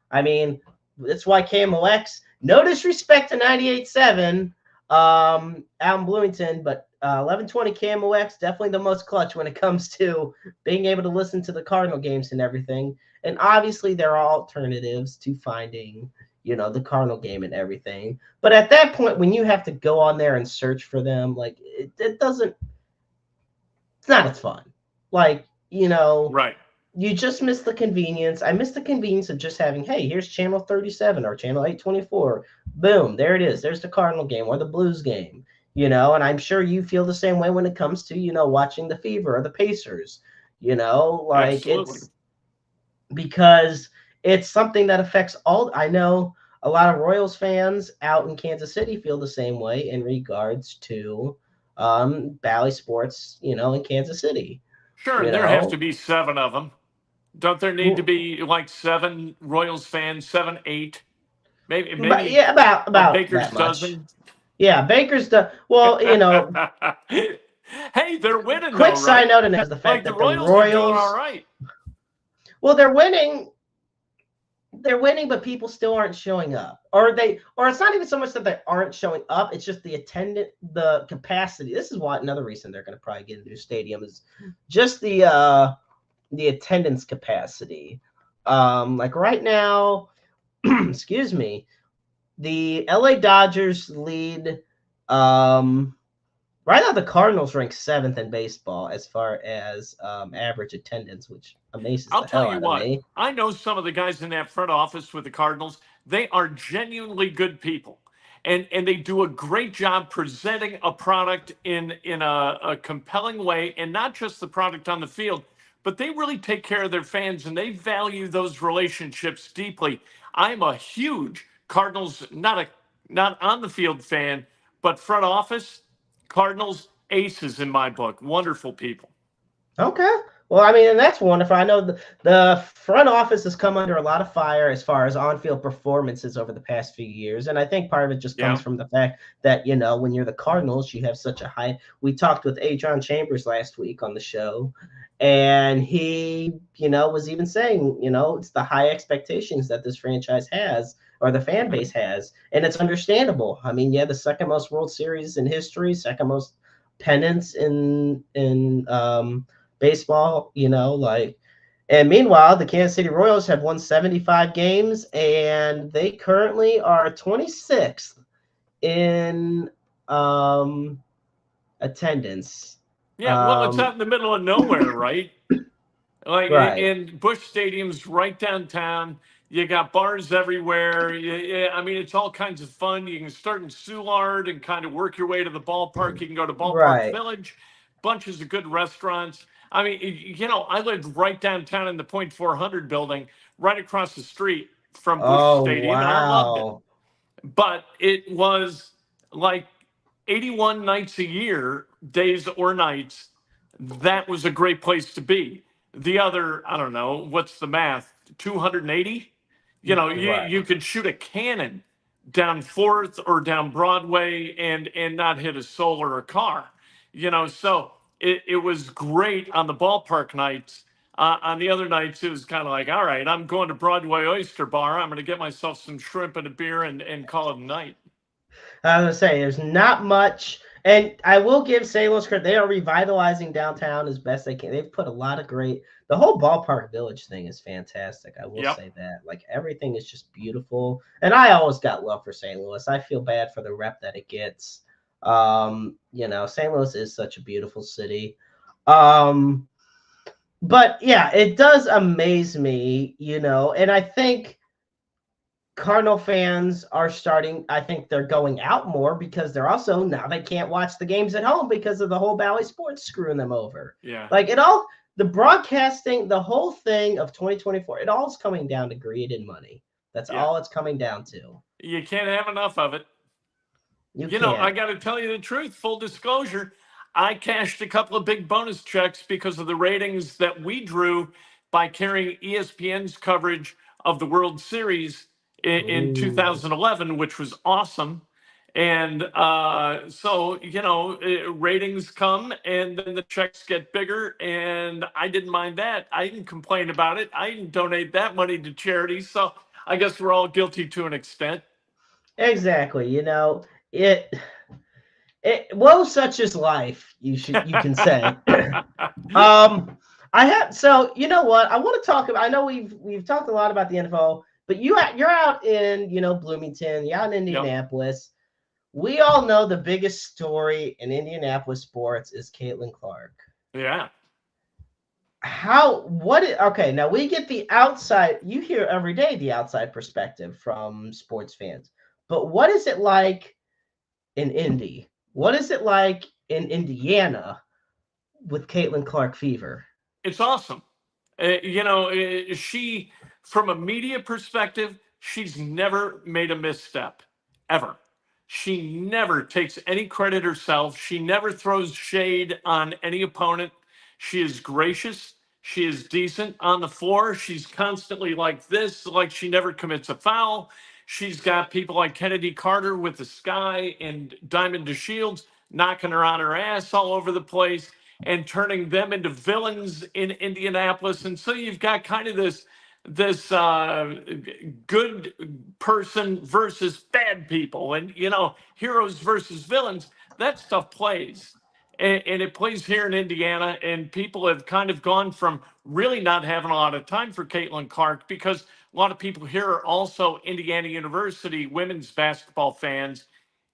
I mean, that's why KMOX, no disrespect to 98.7 out in Bloomington, but 1120 KMOX, definitely the most clutch when it comes to being able to listen to the Cardinal games and everything. And obviously there are alternatives to finding, the Cardinal game and everything. But at that point, when you have to go on there and search for them, like it doesn't, it's not as fun. Like, Right. you just miss the convenience. I miss the convenience of just having, hey, here's channel 37 or channel 824. Boom, there it is. There's the Cardinal game or the Blues game, and I'm sure you feel the same way when it comes to, watching the Fever or the Pacers, like Absolutely. it's because it's something that affects all. I know a lot of Royals fans out in Kansas City feel the same way in regards to Bally Sports, in Sure, Kansas City. and there have to You be know, 7 of them. Don't there need to be like 7 Royals fans, 7, 8, but maybe yeah, a about baker's that much. dozen? Yeah, Baker's the well. Hey, they're winning though, Quick side right? note, and is the fact Like the that the Royals are doing all Royals, right. well, they're winning. They're winning, but people still aren't showing up. Or it's not even so much that they aren't showing up. It's just the capacity. This is why another reason they're going to probably get a new stadium is just the attendance capacity. Like right now, excuse me, the LA Dodgers lead. Right now, the Cardinals rank 7th in baseball as far as average attendance, which amazes I'll the tell hell you out of what, me. I know some of the guys in that front office with the Cardinals. They are genuinely good people. And they do a great job presenting a product in a compelling way, and not just the product on the field, but they really take care of their fans and they value those relationships deeply. I'm a huge Cardinals, not on the field fan, but front office, Cardinals aces in my book. Wonderful people. Okay. Well, I mean, and that's wonderful. I know the front office has come under a lot of fire as far as on-field performances over the past few years, and I think part of it just comes Yeah. from the fact that when you're the Cardinals, you have such a high. We talked with Adron Chambers last week on the show, and he, was even saying, it's the high expectations that this franchise has or the fan base has, and it's understandable. I mean, yeah, the second most World Series in history, second most pennants in baseball, and meanwhile, the Kansas City Royals have won 75 games and they currently are 26th in attendance. Yeah, well, it's out Um, in the middle of nowhere, right? Like right. in Bush Stadium's right downtown. You got bars everywhere. I mean, it's all kinds of fun. You can start in Soulard and kind of work your way to the ballpark. You can go to Ballpark Right. Village, bunches of good restaurants. I mean, I lived right downtown in the Point 400 building, right across the street from Bush Oh, Stadium, and I loved it. wow. But it was like 81 nights a year, days or nights. That was a great place to be. The other, I don't know, what's the math? 280? Right. You could shoot a cannon down Fourth or down Broadway and not hit a soul or a car. So it was great on the ballpark nights. On the other nights, it was kind of like, all right, I'm going to Broadway Oyster Bar. I'm going to get myself some shrimp and a beer and call it a night. I was gonna say there's not much, and I will give St. Louis credit. They are revitalizing downtown as best they can. They've put a lot of great. The whole ballpark village thing is fantastic. I will Yep. say that. Like everything is just beautiful, and I always got love for St. Louis. I feel bad for the rep that it gets. St. Louis is such a beautiful city. Um, but yeah, it does amaze me, and I think Cardinal fans are starting. I think they're going out more because they're also now they can't watch the games at home because of the whole Bally Sports screwing them over. Yeah. Like it all, the broadcasting, the whole thing of 2024, it all is coming down to greed and money. That's Yeah. all it's coming down to. You can't have enough of it. You I can't. got to tell you the truth, full disclosure. I cashed a couple of big bonus checks because of the ratings that we drew by carrying ESPN's coverage of the World Series in Ooh. 2011, which was awesome. And so, ratings come and then the checks get bigger. And I didn't mind that. I didn't complain about it. I didn't donate that money to charity. So I guess we're all guilty to an extent. Exactly. It. Well, such is life. You can say. I have so you know what I want to talk about. I know we've talked a lot about the NFL, but you're out in Bloomington, you're out in Yep. Indianapolis. We all know the biggest story in Indianapolis sports is Caitlin Clark. Yeah. Okay, now we get the outside, you hear every day the outside perspective from sports fans. But what is it like in Indy? What is it like in Indiana with Caitlin Clark fever? It's awesome. She from a media perspective, she's never made a misstep, ever. She never takes any credit herself. She never throws shade on any opponent. She is gracious. She is decent on the floor. She's constantly like this, like she never commits a foul. She's got people like Kennedy Carter with the Sky and Diamond DeShields knocking her on her ass all over the place and turning them into villains in Indianapolis. And so you've got kind of this good person versus bad people, and heroes versus villains. That stuff plays, and it plays here in Indiana. And people have kind of gone from really not having a lot of time for Caitlin Clark, because a lot of people here are also Indiana University women's basketball fans,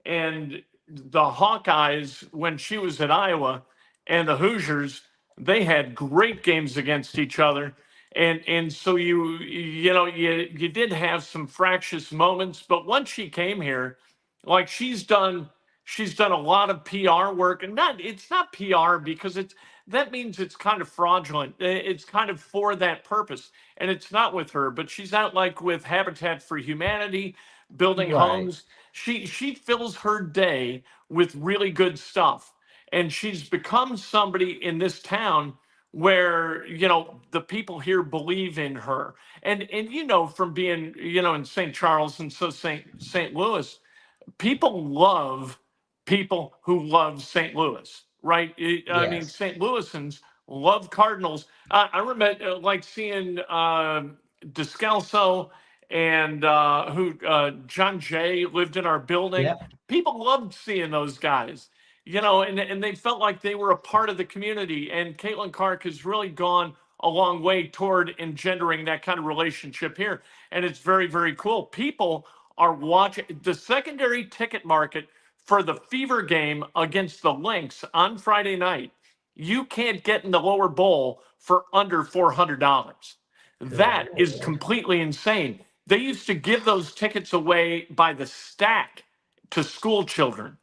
and the Hawkeyes, when she was at Iowa, and the Hoosiers, they had great games against each other. And so you did have some fractious moments, but once she came here, like she's done a lot of PR work. And it's not PR, because that means it's kind of fraudulent. It's kind of for that purpose, and it's not with her. But she's out like with Habitat for Humanity, building Right. homes. She fills her day with really good stuff, and she's become somebody in this town where the people here believe in her. And from being in St. Charles, and so St. Louis, people love people who love St. Louis, right? I mean, Yes. St. Louisans love Cardinals. I remember like seeing Descalso and who John Jay lived in our building. Yep. People loved seeing those guys, and they felt like they were a part of the community. And Caitlin Clark has really gone a long way toward engendering that kind of relationship here. And it's very, very cool. People are watching the secondary ticket market for the Fever game against the Lynx on Friday night. You can't get in the lower bowl for under $400. Good That is Lord. completely insane. They used to give those tickets away by the stack to school children.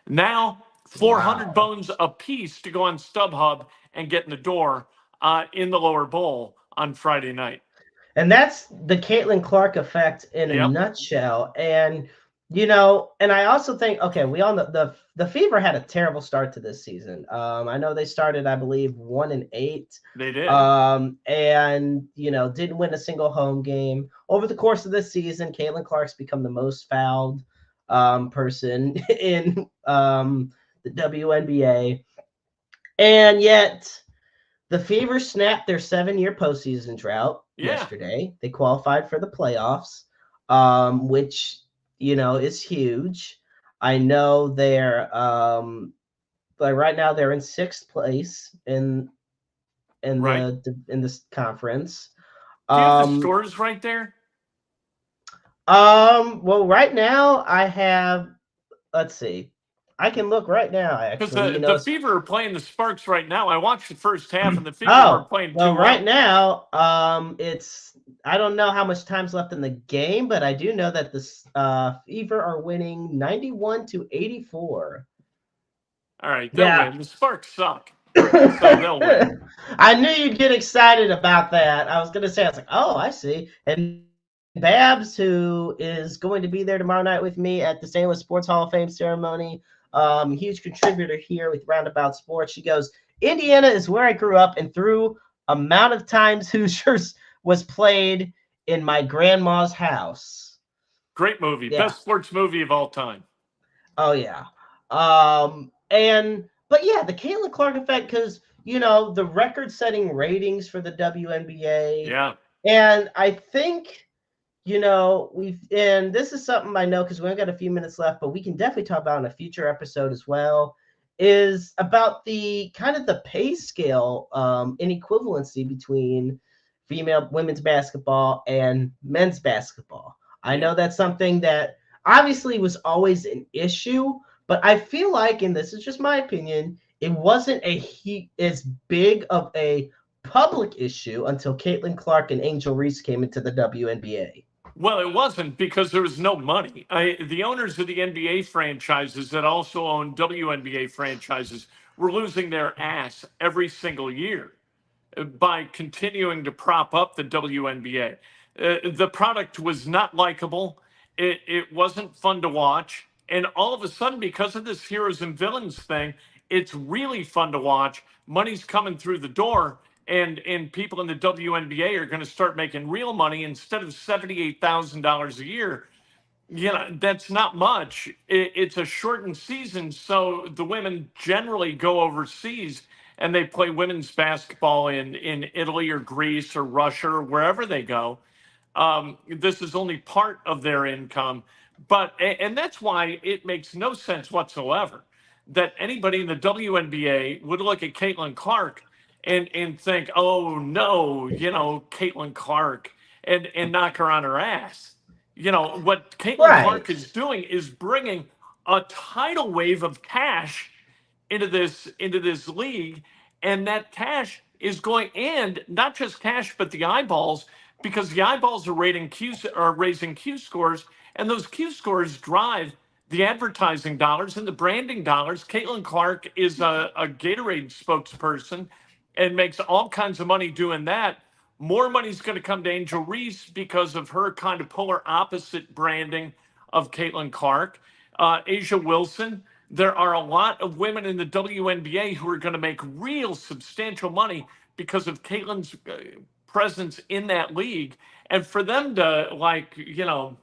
Now, 400 Wow. bones a piece to go on StubHub and get in the door in the lower bowl on Friday night. And that's the Caitlin Clark effect in a Yep, nutshell. And and I also think, okay, we all know the Fever had a terrible start to this season. I know they started, I believe, 1-8. they did. And didn't win a single home game. Over the course of this season, Caitlin Clark's become the most fouled person in the WNBA. And yet the Fever snapped their 7-year postseason drought Yeah, yesterday. They qualified for the playoffs, which is huge. I know they're like right now they're in sixth place in right. in this conference. Do you have the Um, scores right there? well, right now I have. Let's see. I can look right now. Because Actually, the Fever are playing the Sparks right now. I watched the first half, and the Fever weren't Oh, playing too well, right well. now, it's I don't know how much time's left in the game, but I do know that the Fever are winning 91-84. All right, they'll Yeah. win. The Sparks suck, so they'll win. I knew you'd get excited about that. I was gonna say, I was like, oh, I see. And Babs, who is going to be there tomorrow night with me at the St. Louis Sports Hall of Fame ceremony, huge contributor here with Roundabout Sports. She goes, Indiana is where I grew up, and through amount of times Hoosiers was played in my grandma's house. Great movie, Yeah. best sports movie of all time. Oh yeah. But yeah, the Caitlin Clark effect, because the record-setting ratings for the WNBA, Yeah, and I think and this is something I know because we only got a few minutes left, but we can definitely talk about in a future episode as well, is about the kind of the pay scale inequivalency between women's basketball and men's basketball. I yeah. know that's something that obviously was always an issue, but I feel like, and this is just my opinion, it wasn't as big of a public issue until Caitlin Clark and Angel Reese came into the WNBA. Well, it wasn't because there was no money. The owners of the NBA franchises that also own WNBA franchises were losing their ass every single year by continuing to prop up the WNBA. The product was not likable. It wasn't fun to watch. And all of a sudden, because of this heroes and villains thing, it's really fun to watch. Money's coming through the door, and people in the WNBA are going to start making real money instead of $78,000 a year. That's not much. It's a shortened season, so the women generally go overseas and they play women's basketball in Italy or Greece or Russia or wherever they go. This is only part of their income, and that's why it makes no sense whatsoever that anybody in the WNBA would look at Caitlin Clark and think, oh no, Caitlin Clark, and knock her on her ass. What Caitlin Right. Clark is doing is bringing a tidal wave of cash into this league, and that cash is going, and not just cash but the eyeballs, because the eyeballs are raising Q scores, and those Q scores drive the advertising dollars and the branding dollars. Caitlin Clark is a Gatorade spokesperson and makes all kinds of money doing that. More money is going to come to Angel Reese because of her kind of polar opposite branding of Caitlin Clark. Asia Wilson. There are a lot of women in the WNBA who are going to make real substantial money because of Caitlin's presence in that league. And for them to,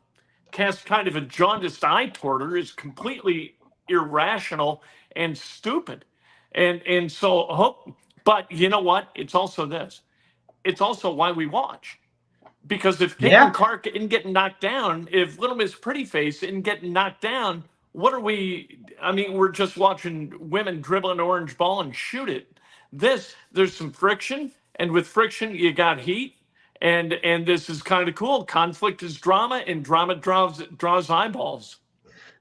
cast kind of a jaundiced eye toward her is completely irrational and stupid. And so hope, but you know what? It's also this. It's also why we watch. Because if Caitlin Yeah. Clark isn't getting knocked down, if Little Miss Prettyface isn't getting knocked down, what are we? I mean, we're just watching women dribble an orange ball and shoot it. There's some friction, and with friction, you got heat, and this is kind of cool. Conflict is drama, and drama draws eyeballs.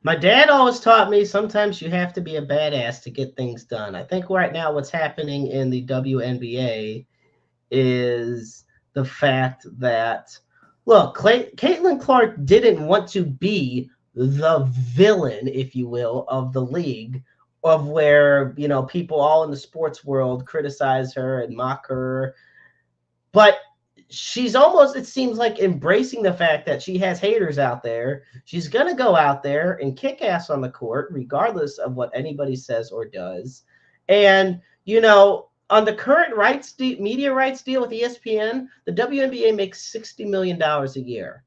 My dad always taught me sometimes you have to be a badass to get things done. I think right now what's happening in the WNBA is the fact that, look, Caitlin Clark didn't want to be the villain, if you will, of the league, of where, people all in the sports world criticize her and mock her. But she's almost, it seems like, embracing the fact that she has haters out there. She's going to go out there and kick ass on the court, regardless of what anybody says or does. And, on the current media rights deal with ESPN, the WNBA makes $60 million a year.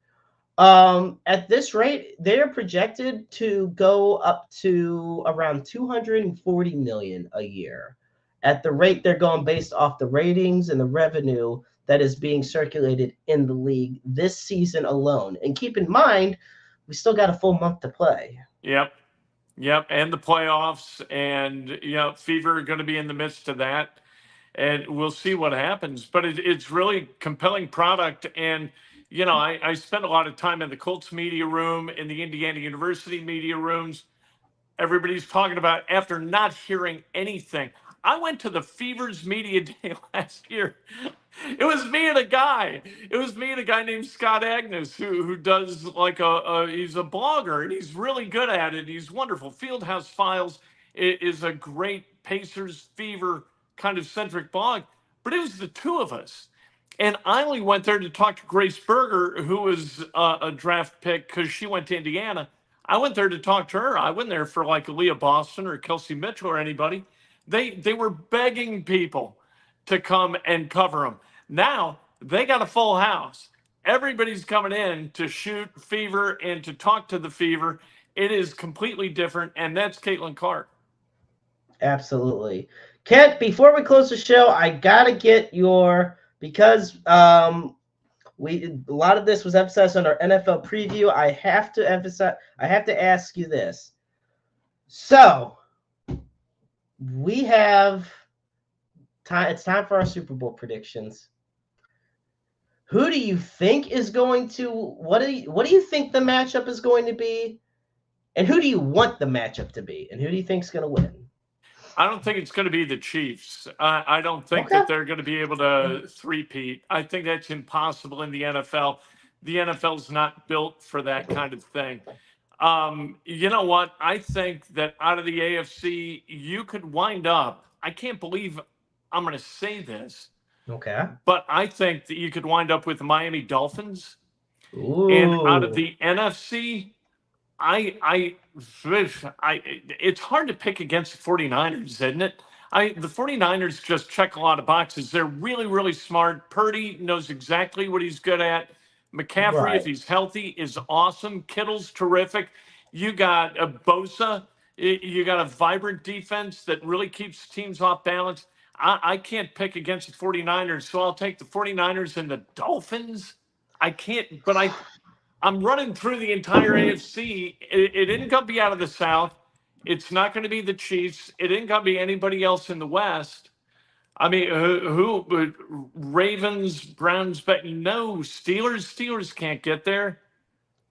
At this rate, they're projected to go up to around 240 million a year. At the rate they're going based off the ratings and the revenue that is being circulated in the league this season alone. And keep in mind, we still got a full month to play. Yep. Yep. And the playoffs, and Fever are going to be in the midst of that. And we'll see what happens. But it's really compelling product. And, I spent a lot of time in the Colts media room, in the Indiana University media rooms. Everybody's talking about, after not hearing anything. I went to the Fever's media day last year. It was me and a guy. It was me and a guy named Scott Agnes, who does he's a blogger, and he's really good at it. He's wonderful. Fieldhouse Files is a great Pacers Fever kind of centric blog. But it was the two of us. And I only went there to talk to Grace Berger, who was a draft pick because she went to Indiana. I went there to talk to her. I went there for like Leah Boston or Kelsey Mitchell or anybody. They were begging people to come and cover them. Now they got a full house. Everybody's coming in to shoot Fever and to talk to the Fever. It is completely different, and that's Caitlin Clark. Absolutely. Kent, before we close the show, I gotta get because a lot of this was emphasized on our NFL preview. I have to ask you this. So we have time. It's time for our Super Bowl predictions. Who do you think is going to? What do you think the matchup is going to be? And who do you want the matchup to be? And who do you think is going to win? I don't think it's going to be the Chiefs. I don't think that they're going to be able to three-peat. I think that's impossible in the NFL. The NFL's not built for that kind of thing. You know what? I think that out of the AFC, you could wind up, I can't believe I'm going to say this, Okay. But I think that you could wind up with the Miami Dolphins. And out of Ooh. the NFC, I it's hard to pick against the 49ers, isn't it? The 49ers just check a lot of boxes. They're really, really smart. Purdy knows exactly what he's good at. McCaffrey, if Right. he's healthy, is awesome. Kittle's terrific. You got a Bosa. You got a vibrant defense that really keeps teams off balance. I can't pick against the 49ers, so I'll take the 49ers and the Dolphins. I can't, but I'm running through the entire AFC. It isn't going to be out of the South. It's not going to be the Chiefs. It isn't going to be anybody else in the West. I mean, Ravens, Browns, but no, Steelers can't get there.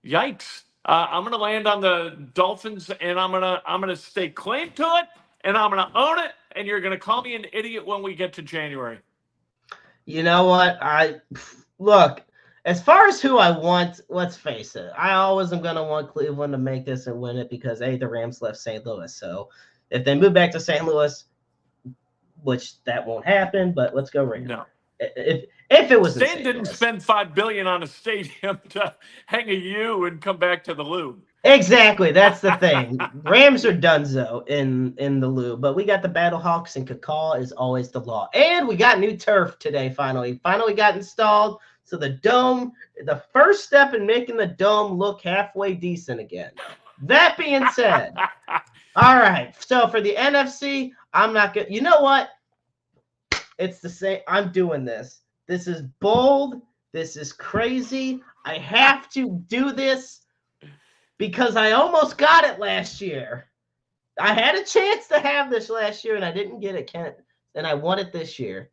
Yikes. I'm going to land on the Dolphins, and I'm gonna stay claim to it, and I'm going to own it, and you're going to call me an idiot when we get to January. You know what? Look, as far as who I want, let's face it. I always am going to want Cleveland to make this and win it because, A, the Rams left St. Louis. So if they move back to St. Louis, which that won't happen, but let's go Rams. No. If it was Stan didn't spend $5 billion on a stadium to hang a U and come back to the Lou. Exactly, that's the thing. Rams are donezo in the Lou, but we got the Battlehawks, and Cacaw is always the law. And we got new turf today. Finally got installed. So the dome, the first step in making the dome look halfway decent again. That being said, all right. So for the NFC, I'm not good. You know what? It's the same. I'm doing this. This is bold. This is crazy. I have to do this because I almost got it last year. I had a chance to have this last year, and I didn't get it, Kent. And I want it this year.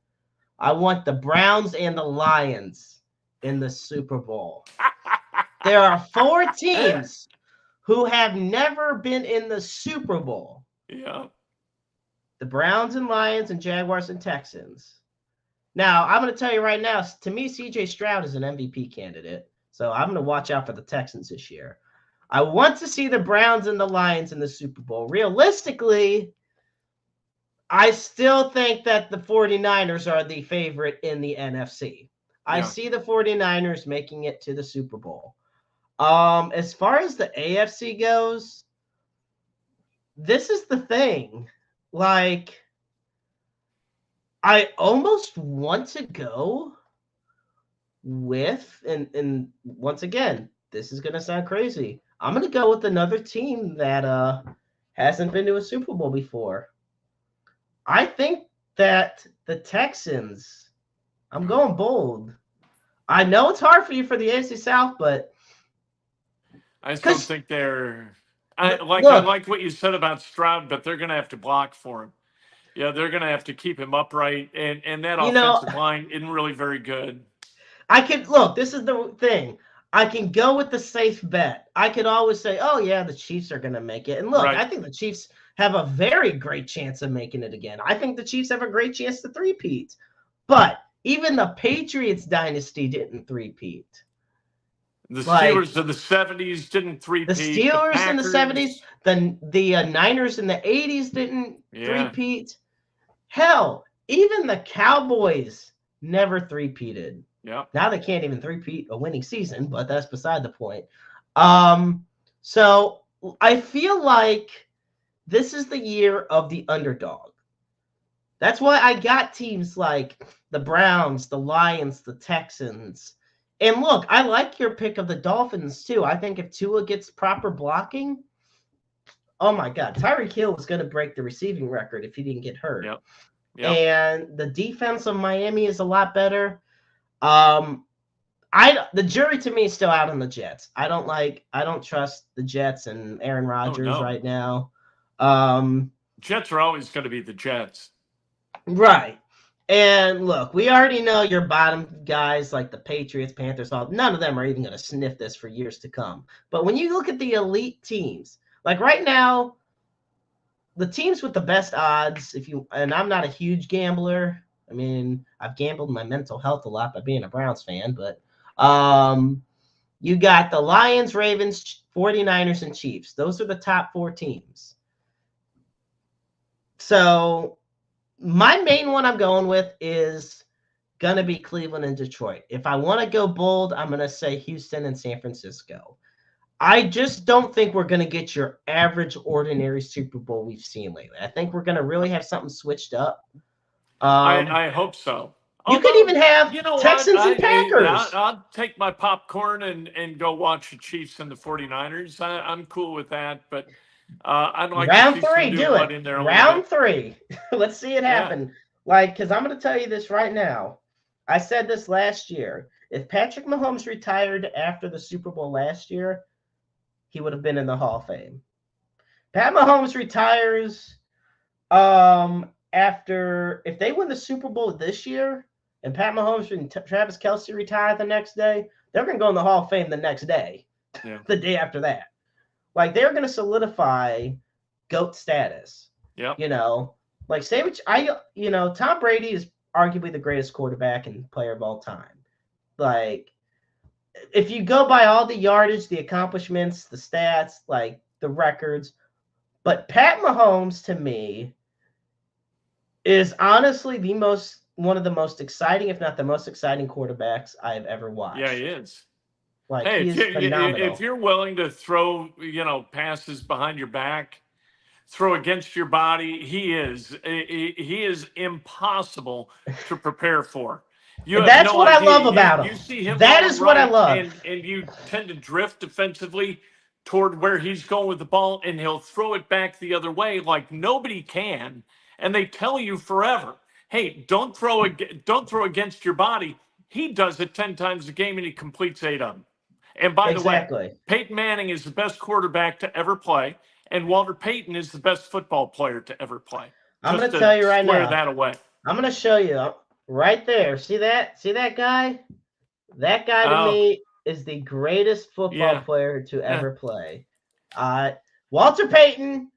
I want the Browns and the Lions in the Super Bowl. There are 4 teams who have never been in the Super Bowl. Yeah. The Browns and Lions and Jaguars and Texans. Now, I'm going to tell you right now, to me, C.J. Stroud is an MVP candidate. So I'm going to watch out for the Texans this year. I want to see the Browns and the Lions in the Super Bowl. Realistically, I still think that the 49ers are the favorite in the NFC. I see the 49ers making it to the Super Bowl. As far as the AFC goes, this is the thing. Like, I almost want to go with, and once again, this is going to sound crazy. I'm going to go with another team that hasn't been to a Super Bowl before. I think that the Texans, I'm going bold. I know it's hard for you for the AFC South, but I just don't think they're I like what you said about Stroud, but they're going to have to block for him. Yeah, they're going to have to keep him upright, and that offensive line isn't really very good. This is the thing. I can go with the safe bet. I could always say, oh, yeah, the Chiefs are going to make it. And look, I think the Chiefs have a very great chance of making it again. I think the Chiefs have a great chance to three-peat. But even the Patriots dynasty didn't three-peat. The Steelers of the 70s didn't three-peat. The Steelers in the 70s, the Niners in the 80s didn't three-peat. Hell, even the Cowboys never three-peated. Yeah. Now they can't even three-peat a winning season, but that's beside the point. So I feel like this is the year of the underdog. That's why I got teams like the Browns, the Lions, the Texans. And look, I like your pick of the Dolphins too. I think if Tua gets proper blocking, oh my God, Tyreek Hill was going to break the receiving record if he didn't get hurt. Yep. And the defense of Miami is a lot better. The jury to me is still out on the Jets. I don't trust the Jets and Aaron Rodgers right now. Jets are always going to be the Jets. Right. And look, we already know your bottom guys like the Patriots, Panthers, none of them are even going to sniff this for years to come. But when you look at the elite teams, like right now, the teams with the best odds, and I'm not a huge gambler. I mean, I've gambled my mental health a lot by being a Browns fan, but you got the Lions, Ravens, 49ers, and Chiefs. Those are the top 4 teams. So my main one I'm going with is going to be Cleveland and Detroit. If I want to go bold, I'm going to say Houston and San Francisco. I just don't think we're going to get your average, ordinary Super Bowl we've seen lately. I think we're going to really have something switched up. I hope so. You could Although, even have you know what? Texans and Packers. I'll take my popcorn and go watch the Chiefs and the 49ers. I'm cool with that, but I'd like to Round see some three, new do blood it. in there a little Round bit. three. Let's see it Yeah. happen. Because I'm going to tell you this right now. I said this last year. If Patrick Mahomes retired after the Super Bowl last year, he would have been in the Hall of Fame. Pat Mahomes retires after, if they win the Super Bowl this year and Pat Mahomes and Travis Kelce retire the next day, they're going to go in the Hall of Fame the next day, the day after that. Like, they're going to solidify GOAT status. Yeah. Tom Brady is arguably the greatest quarterback and player of all time. Like, if you go by all the yardage, the accomplishments, the stats, like the records, but Pat Mahomes to me is honestly one of the most exciting, if not the most exciting quarterbacks I've ever watched. Yeah, he is. Like, hey, he is phenomenal. if you're willing to throw, passes behind your back, throw against your body, he is impossible to prepare for. You have That's no what idea. I love about him. You see him That going is what I right, love. and you tend to drift defensively toward where he's going with the ball, and he'll throw it back the other way like nobody can. And they tell you forever, hey, don't throw against your body. He does it 10 times a game, and he completes 8 of them. And by the way, Peyton Manning is the best quarterback to ever play, and Walter Payton is the best football player to ever play. I'm going to tell you right now. Square that away. I'm going to show you right there. See that? See that guy? That guy to me is the greatest football player to ever play. Walter Payton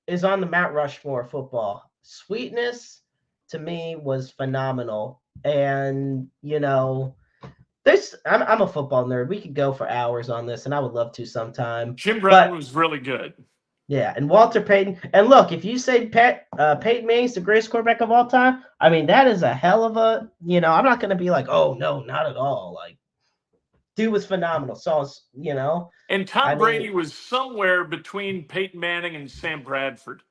is on the Mount Rushmore of football. Sweetness to me was phenomenal. And, I'm a football nerd. We could go for hours on this, and I would love to sometime. Jim Brown was really good. Yeah, and Walter Payton. And look, if you say Peyton Manning's the greatest quarterback of all time, I mean, that is a hell of a, I'm not going to be like, oh, no, not at all. Like, dude was phenomenal. So, And Tom Brady was somewhere between Peyton Manning and Sam Bradford.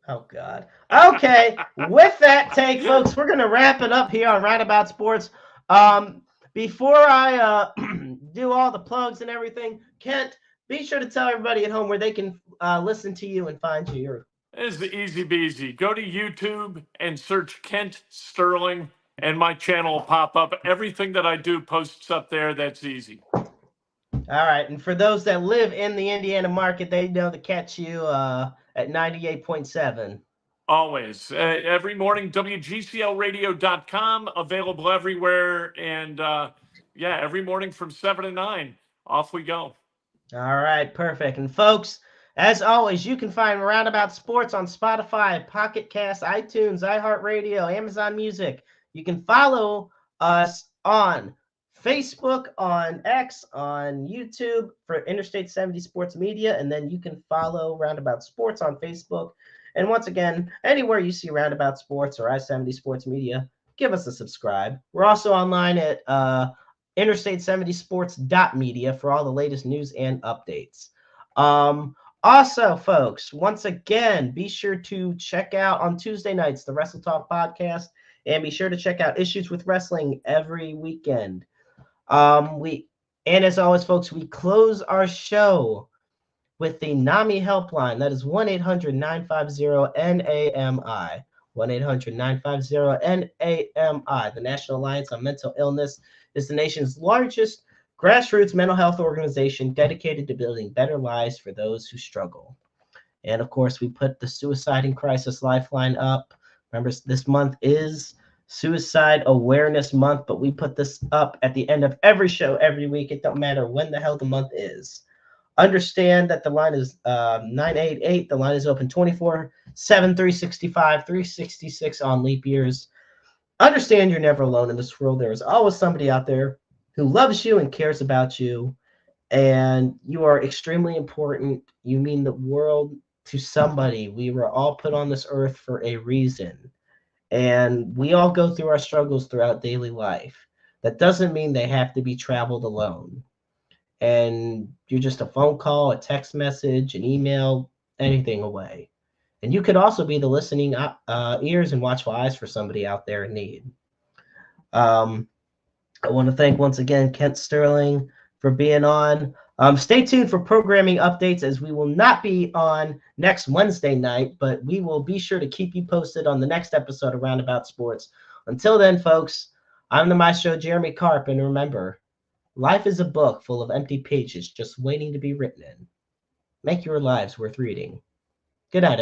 Oh, God. Okay, with that take, folks, we're going to wrap it up here on Roundabout Sports. Before I do all the plugs and everything, Kent, be sure to tell everybody at home where they can listen to you and find you. It's the easy beasy. Go to YouTube and search Kent Sterling, and my channel will pop up. Everything that I do posts up there. That's easy. All right. And for those that live in the Indiana market, they know to catch you at 98.7. Always. Every morning, WGCLradio.com, available everywhere. And, every morning from 7 to 9, off we go. All right, perfect. And folks, as always, you can find Roundabout Sports on Spotify, Pocket Cast, iTunes, iHeartRadio, Amazon Music. You can follow us on Facebook, on X, on YouTube for Interstate 70 Sports Media, and then you can follow Roundabout Sports on Facebook. And once again, anywhere you see Roundabout Sports or I-70 Sports Media, give us a subscribe. We're also online at interstate70sports.media for all the latest news and updates. Also, folks, once again, be sure to check out on Tuesday nights the Wrestle Talk podcast, and be sure to check out Issues with Wrestling every weekend. And as always, folks, we close our show with the NAMI helpline. That is 1-800-950-NAMI. 1-800-950-NAMI. The National Alliance on Mental Illness is the nation's largest grassroots mental health organization dedicated to building better lives for those who struggle. And of course, we put the Suicide and Crisis Lifeline up. Remember, this month is Suicide Awareness Month, but we put this up at the end of every show every week. It don't matter when the hell the month is. Understand that the line is 988. The line is open 24/7, 365, 366 on leap years. Understand you're never alone in this world. There is always somebody out there who loves you and cares about you, and you are extremely important. You mean the world to somebody. We were all put on this earth for a reason, And we all go through our struggles throughout daily life. That doesn't mean they have to be traveled alone. And you're just a phone call, a text message, an email, anything away. And you could also be the listening ears and watchful eyes for somebody out there in need. I want to thank once again Kent Sterling for being on. Stay tuned for programming updates, as we will not be on next Wednesday night, but we will be sure to keep you posted on the next episode of Roundabout Sports. Until then, folks, I'm the Maestro Jeremy Karp, and remember, life is a book full of empty pages just waiting to be written in. Make your lives worth reading. Good night,